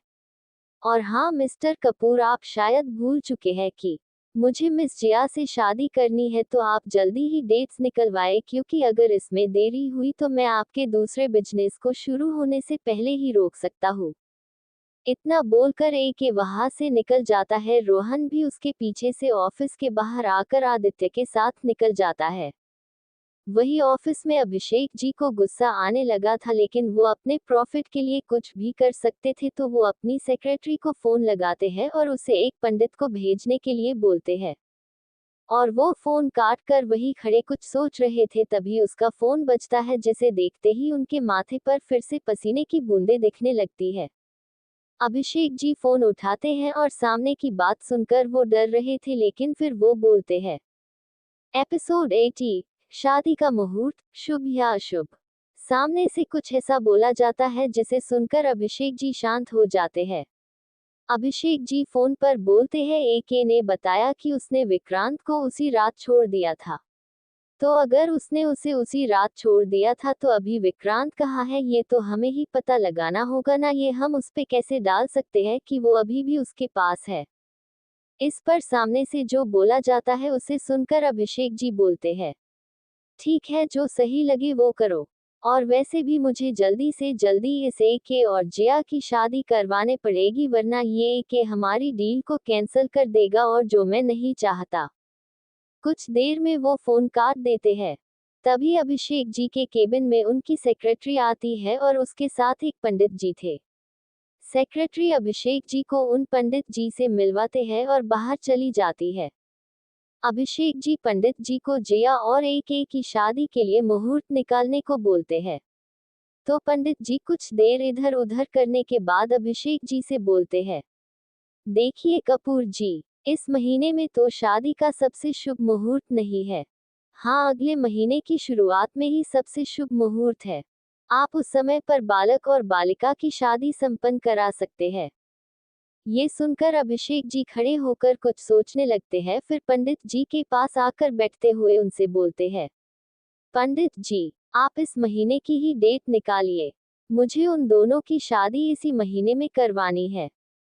और हाँ मिस्टर कपूर, आप शायद भूल चुके हैं कि मुझे मिस जिया से शादी करनी है, तो आप जल्दी ही डेट्स निकलवाए, क्योंकि अगर इसमें देरी हुई तो मैं आपके दूसरे बिजनेस को शुरू होने से पहले ही रोक सकता हूँ। इतना बोलकर एके वहां से निकल जाता है। रोहन भी उसके पीछे से ऑफिस के बाहर आकर आदित्य के साथ निकल जाता है। वही ऑफिस में अभिषेक जी को गुस्सा आने लगा था, लेकिन वो अपने प्रॉफिट के लिए कुछ भी कर सकते थे, तो वो अपनी सेक्रेटरी को फोन लगाते हैं और उसे एक पंडित को भेजने के लिए बोलते हैं। और वो फोन काट कर वही खड़े कुछ सोच रहे थे, तभी उसका फोन बजता है, जिसे देखते ही उनके माथे पर फिर से पसीने की बूंदें दिखने लगती है। अभिषेक जी फोन उठाते हैं और सामने की बात सुनकर वो डर रहे थे, लेकिन फिर वो बोलते हैं। एपिसोड 80, शादी का मुहूर्त, शुभ या अशुभ। सामने से कुछ ऐसा बोला जाता है जिसे सुनकर अभिषेक जी शांत हो जाते हैं। अभिषेक जी फोन पर बोलते हैं, एके ने बताया कि उसने विक्रांत को उसी रात छोड़ दिया था। तो अगर उसने उसे उसी रात छोड़ दिया था तो अभी विक्रांत कहाँ है, ये तो हमें ही पता लगाना होगा ना। ये हम उस पे कैसे डाल सकते हैं कि वो अभी भी उसके पास है। इस पर सामने से जो बोला जाता है उसे सुनकर अभिषेक जी बोलते हैं, ठीक है, जो सही लगे वो करो। और वैसे भी मुझे जल्दी से जल्दी इस एके और जिया की शादी करवाने पड़ेगी, वरना ये एके हमारी डील को कैंसिल कर देगा, और जो मैं नहीं चाहता। कुछ देर में वो फोन काट देते हैं। तभी अभिषेक जी के केबिन में उनकी सेक्रेटरी आती है और उसके साथ एक पंडित जी थे। सेक्रेटरी अभिषेक जी को उन पंडित जी से मिलवाते हैं और बाहर चली जाती है। अभिषेक जी पंडित जी को जिया और एके की शादी के लिए मुहूर्त निकालने को बोलते हैं। तो पंडित जी कुछ देर इधर उधर करने के बाद अभिषेक जी से बोलते हैं, देखिए कपूर जी, इस महीने में तो शादी का सबसे शुभ मुहूर्त नहीं है। हाँ, अगले महीने की शुरुआत में ही सबसे शुभ मुहूर्त है। आप उस समय पर बालक और बालिका की शादी संपन्न करा सकते हैं। ये सुनकर अभिषेक जी खड़े होकर कुछ सोचने लगते हैं, फिर पंडित जी के पास आकर बैठते हुए उनसे बोलते हैं, पंडित जी, आप इस महीने की ही डेट निकालिए। मुझे उन दोनों की शादी इसी महीने में करवानी है।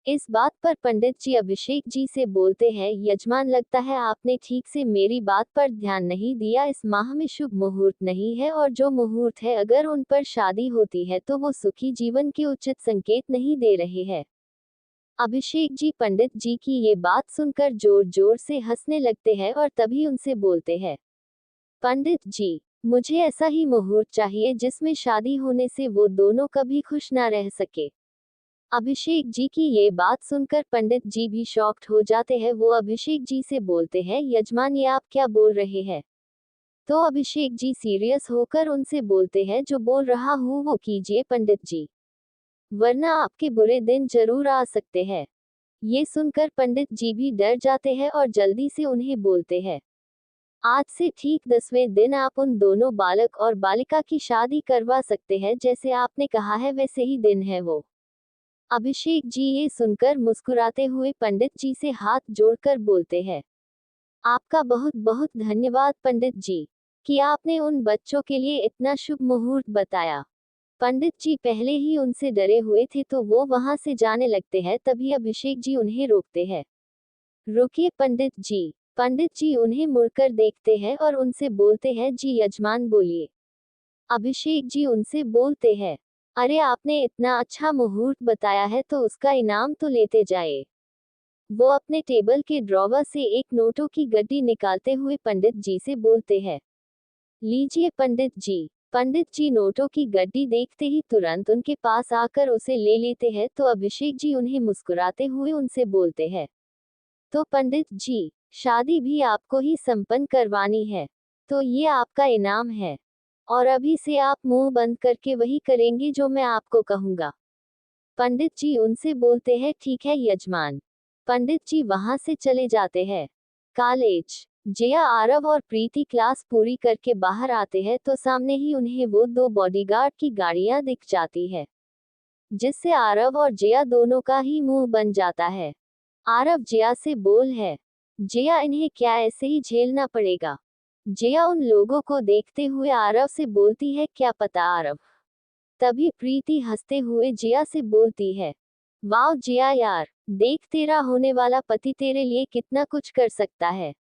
इस बात पर पंडित जी अभिषेक जी से बोलते हैं, यजमान, लगता है आपने ठीक से मेरी बात पर ध्यान नहीं दिया। इस माह में शुभ मुहूर्त नहीं है, और जो मुहूर्त है अगर उन पर शादी होती है तो वो सुखी जीवन के उचित संकेत नहीं दे रहे हैं। अभिषेक जी पंडित जी की ये बात सुनकर जोर जोर से हंसने लगते हैं और तभी उनसे बोलते हैं, पंडित जी, मुझे ऐसा ही मुहूर्त चाहिए जिसमें शादी होने से वो दोनों कभी खुश ना रह सके। अभिषेक जी की ये बात सुनकर पंडित जी भी शॉक्ड हो जाते हैं। वो अभिषेक जी से बोलते हैं, यजमान, ये आप क्या बोल रहे हैं? तो अभिषेक जी सीरियस होकर उनसे बोलते हैं, जो बोल रहा हूँ वो कीजिए पंडित जी, वरना आपके बुरे दिन जरूर आ सकते हैं। ये सुनकर पंडित जी भी डर जाते हैं और जल्दी से उन्हें बोलते हैं, आज से ठीक 10वें दिन आप उन दोनों बालक और बालिका की शादी करवा सकते हैं। जैसे आपने कहा है वैसे ही दिन है वो। अभिषेक जी ये सुनकर मुस्कुराते हुए पंडित जी से हाथ जोड़कर बोलते हैं, आपका बहुत बहुत धन्यवाद पंडित जी, कि आपने उन बच्चों के लिए इतना शुभ मुहूर्त बताया। पंडित जी पहले ही उनसे डरे हुए थे तो वो वहां से जाने लगते हैं, तभी अभिषेक जी उन्हें रोकते हैं। रुकिए पंडित जी। पंडित जी उन्हें मुड़कर देखते हैं और उनसे बोलते हैं, जी यजमान बोलिए। अभिषेक जी उनसे बोलते हैं, अरे आपने इतना अच्छा मुहूर्त बताया है तो उसका इनाम तो लेते जाए। वो अपने टेबल के ड्रॉवर से एक नोटों की गड्डी निकालते हुए पंडित जी से बोलते हैं, लीजिए पंडित जी। पंडित जी नोटों की गड्डी देखते ही तुरंत उनके पास आकर उसे ले लेते हैं। तो अभिषेक जी उन्हें मुस्कुराते हुए उनसे बोलते हैं, तो पंडित जी, शादी भी आपको ही संपन्न करवानी है, तो ये आपका इनाम है। और अभी से आप मुंह बंद करके वही करेंगे जो मैं आपको कहूंगा। पंडित जी उनसे बोलते हैं, ठीक है यजमान। पंडित जी वहां से चले जाते हैं। कॉलेज। जया, आरव और प्रीति क्लास पूरी करके बाहर आते हैं तो सामने ही उन्हें वो दो बॉडीगार्ड की गाड़ियां दिख जाती है, जिससे आरव और जया दोनों का ही मुंह बन जाता है। आरव जया से बोल है, जया, इन्हें क्या ऐसे ही झेलना पड़ेगा? जया उन लोगों को देखते हुए आरव से बोलती है, क्या पता आरव। तभी प्रीति हंसते हुए जया से बोलती है, वाह जया यार, देख तेरा होने वाला पति तेरे लिए कितना कुछ कर सकता है,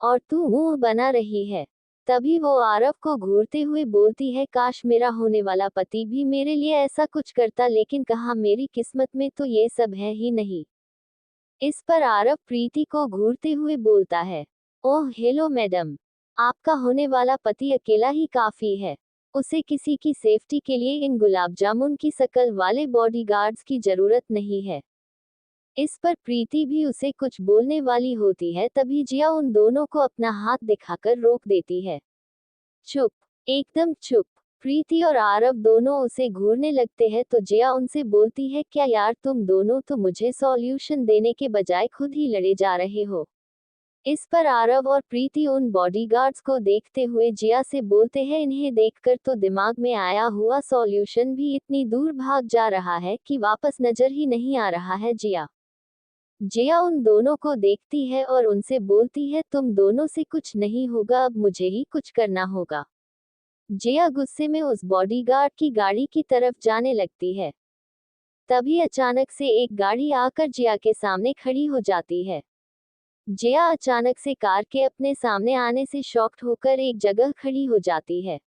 और तू मुंह बना रही है। तभी वो आरव को घूरते हुए बोलती है, काश मेरा होने वाला पति भी मेरे लिए ऐसा कुछ करता, लेकिन कहाँ, मेरी किस्मत में तो ये सब है ही नहीं। इस पर आरव प्रीति को घूरते हुए बोलता है, ओह हेलो मैडम, आपका होने वाला पति अकेला ही काफी है। उसे किसी की सेफ्टी के लिए इन गुलाब जामुन की शक्ल वाले बॉडीगार्ड्स की जरूरत नहीं है। इस पर प्रीति भी उसे कुछ बोलने वाली होती है, तभी जिया उन दोनों को अपना हाथ दिखाकर रोक देती है। चुप, एकदम चुप। प्रीति और आरव दोनों उसे घूरने लगते हैं तो जिया उनसे बोलती है, क्या यार, तुम दोनों तो मुझे सॉल्यूशन देने के बजाय खुद ही लड़े जा रहे हो। इस पर आरव और प्रीति उन बॉडीगार्ड्स को देखते हुए जिया से बोलते हैं, इन्हें देखकर तो दिमाग में आया हुआ सॉल्यूशन भी इतनी दूर भाग जा रहा है कि वापस नजर ही नहीं आ रहा है। जिया उन दोनों को देखती है और उनसे बोलती है, तुम दोनों से कुछ नहीं होगा, अब मुझे ही कुछ करना होगा। जिया गुस्से में उस बॉडीगार्ड की गाड़ी की तरफ जाने लगती है। तभी अचानक से एक गाड़ी आकर जिया के सामने खड़ी हो जाती है। जिया अचानक से कार के अपने सामने आने से शॉक्ड होकर एक जगह खड़ी हो जाती है।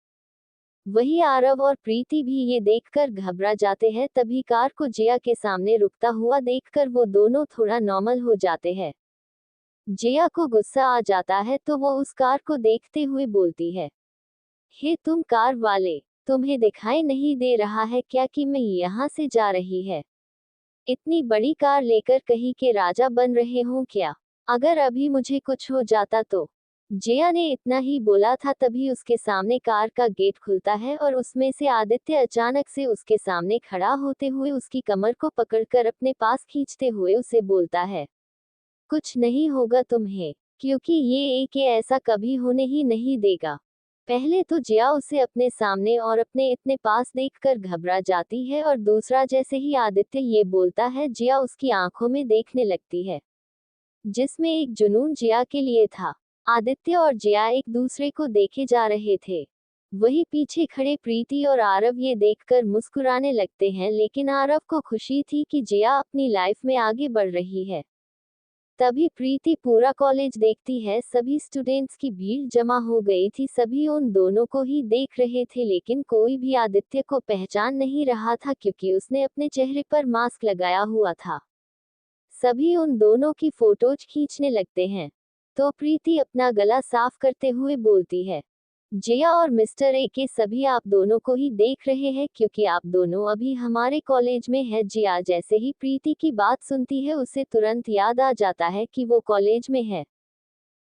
वही आरव और प्रीति भी ये देखकर घबरा जाते हैं। तभी कार को जिया के सामने रुकता हुआ देखकर वो दोनों थोड़ा नॉर्मल हो जाते हैं। जिया को गुस्सा आ जाता है तो वो उस कार को देखते हुए बोलती है, हे तुम कार वाले, तुम्हें दिखाई नहीं दे रहा है क्या कि मैं यहाँ से जा रही है? इतनी बड़ी कार लेकर कहीं के राजा बन रहे हो क्या? अगर अभी मुझे कुछ हो जाता तो। जिया ने इतना ही बोला था, तभी उसके सामने कार का गेट खुलता है और उसमें से आदित्य अचानक से उसके सामने खड़ा होते हुए उसकी कमर को पकड़कर अपने पास खींचते हुए उसे बोलता है, कुछ नहीं होगा तुम्हें, क्योंकि ये एक ऐसा कभी होने ही नहीं देगा। पहले तो जिया उसे अपने सामने और अपने इतने पास देखकर घबरा जाती है और दूसरा जैसे ही आदित्य ये बोलता है जिया उसकी आंखों में देखने लगती है, जिसमें एक जुनून जिया के लिए था। आदित्य और जिया एक दूसरे को देखे जा रहे थे। वही पीछे खड़े प्रीति और आरव ये देखकर मुस्कुराने लगते हैं, लेकिन आरव को खुशी थी कि जिया अपनी लाइफ में आगे बढ़ रही है। तभी प्रीति पूरा कॉलेज देखती है, सभी स्टूडेंट्स की भीड़ जमा हो गई थी, सभी उन दोनों को ही देख रहे थे, लेकिन कोई भी आदित्य को पहचान नहीं रहा था क्योंकि उसने अपने चेहरे पर मास्क लगाया हुआ था। सभी उन दोनों की फोटोज खींचने लगते हैं, तो प्रीति अपना गला साफ करते हुए बोलती है, जिया और मिस्टर ए के सभी आप दोनों को ही देख रहे हैं क्योंकि आप दोनों अभी हमारे कॉलेज में है। जिया जैसे ही प्रीति की बात सुनती है उसे तुरंत याद आ जाता है कि वो कॉलेज में है।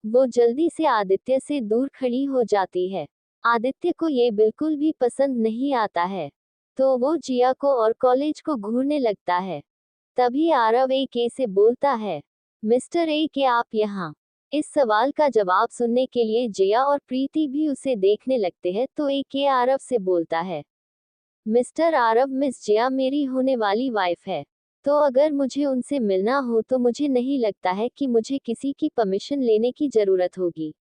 वो जल्दी से आदित्य से दूर खड़ी हो जाती है। आदित्य को ये बिल्कुल भी पसंद नहीं आता है, तो वो जिया को और कॉलेज को घूरने लगता है। तभी आरव ए के से बोलता है, मिस्टर ए के आप यहाँ। इस सवाल का जवाब सुनने के लिए जिया और प्रीति भी उसे देखने लगते हैं, तो ए के आरव से बोलता है, मिस्टर आरव, मिस जिया मेरी होने वाली वाइफ है, तो अगर मुझे उनसे मिलना हो तो मुझे नहीं लगता है कि मुझे किसी की परमिशन लेने की जरूरत होगी।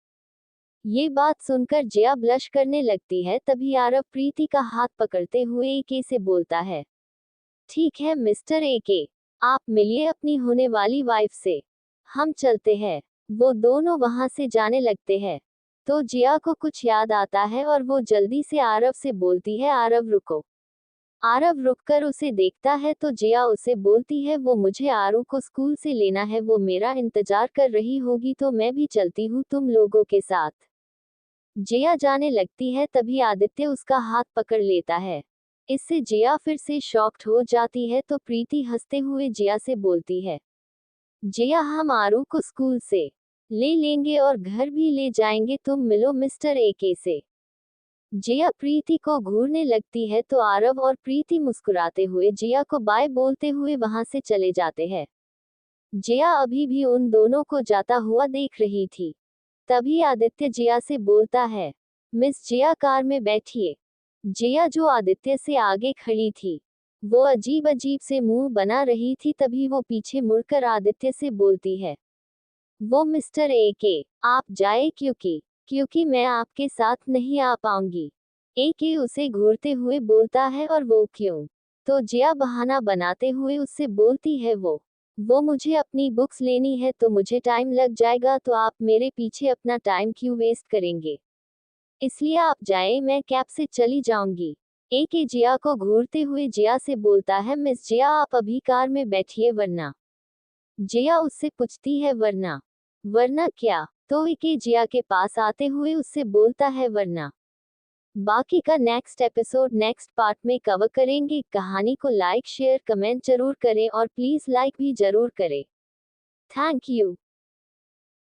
ये बात सुनकर जिया ब्लश करने लगती है। तभी आरव प्रीति का हाथ पकड़ते हुए ए के से बोलता है, ठीक है मिस्टर ए के, आप मिलिए अपनी होने वाली वाइफ से, हम चलते हैं। वो दोनों वहां से जाने लगते हैं, तो जिया को कुछ याद आता है और वो जल्दी से आरव से बोलती है, आरव रुको। आरव रुककर उसे देखता है तो जिया उसे बोलती है, वो मुझे आरू को स्कूल से लेना है, वो मेरा इंतजार कर रही होगी, तो मैं भी चलती हूँ तुम लोगों के साथ। जिया जाने लगती है, तभी आदित्य उसका हाथ पकड़ लेता है। इससे जिया फिर से शॉक्ड हो जाती है, तो प्रीति हंसते हुए जिया से बोलती है, जिया हम आरू को स्कूल से ले लेंगे और घर भी ले जाएंगे, तुम मिलो मिस्टर ए के से। जिया प्रीति को घूरने लगती है, तो आरव और प्रीति मुस्कुराते हुए जिया को बाय बोलते हुए वहां से चले जाते हैं। जिया अभी भी उन दोनों को जाता हुआ देख रही थी। तभी आदित्य जिया से बोलता है, मिस जिया कार में बैठिए। जिया जो आदित्य से आगे खड़ी थी, वो अजीब अजीब से मुंह बना रही थी। तभी वो पीछे मुड़कर आदित्य से बोलती है, वो मिस्टर ए के, आप जाए क्योंकि मैं आपके साथ नहीं आ पाऊंगी। ए के उसे घूरते हुए बोलता है, और वो क्यों? तो जिया बहाना बनाते हुए उससे बोलती है, वो मुझे अपनी बुक्स लेनी है, तो मुझे टाइम लग जाएगा, तो आप मेरे पीछे अपना टाइम क्यों वेस्ट करेंगे? इसलिए आप जाए, मैं कैब से चली जाऊंगी। ए के जिया को घूरते हुए जिया से बोलता है, मिस जिया आप अभी कार में बैठिए वरना। जिया उससे पूछती है, वरना क्या? तो ए के जिया के पास आते हुए उससे बोलता है, वरना। बाकी का नेक्स्ट एपिसोड नेक्स्ट पार्ट में कवर करेंगे। कहानी को लाइक शेयर कमेंट जरूर करें और प्लीज लाइक भी जरूर करें। Thank you.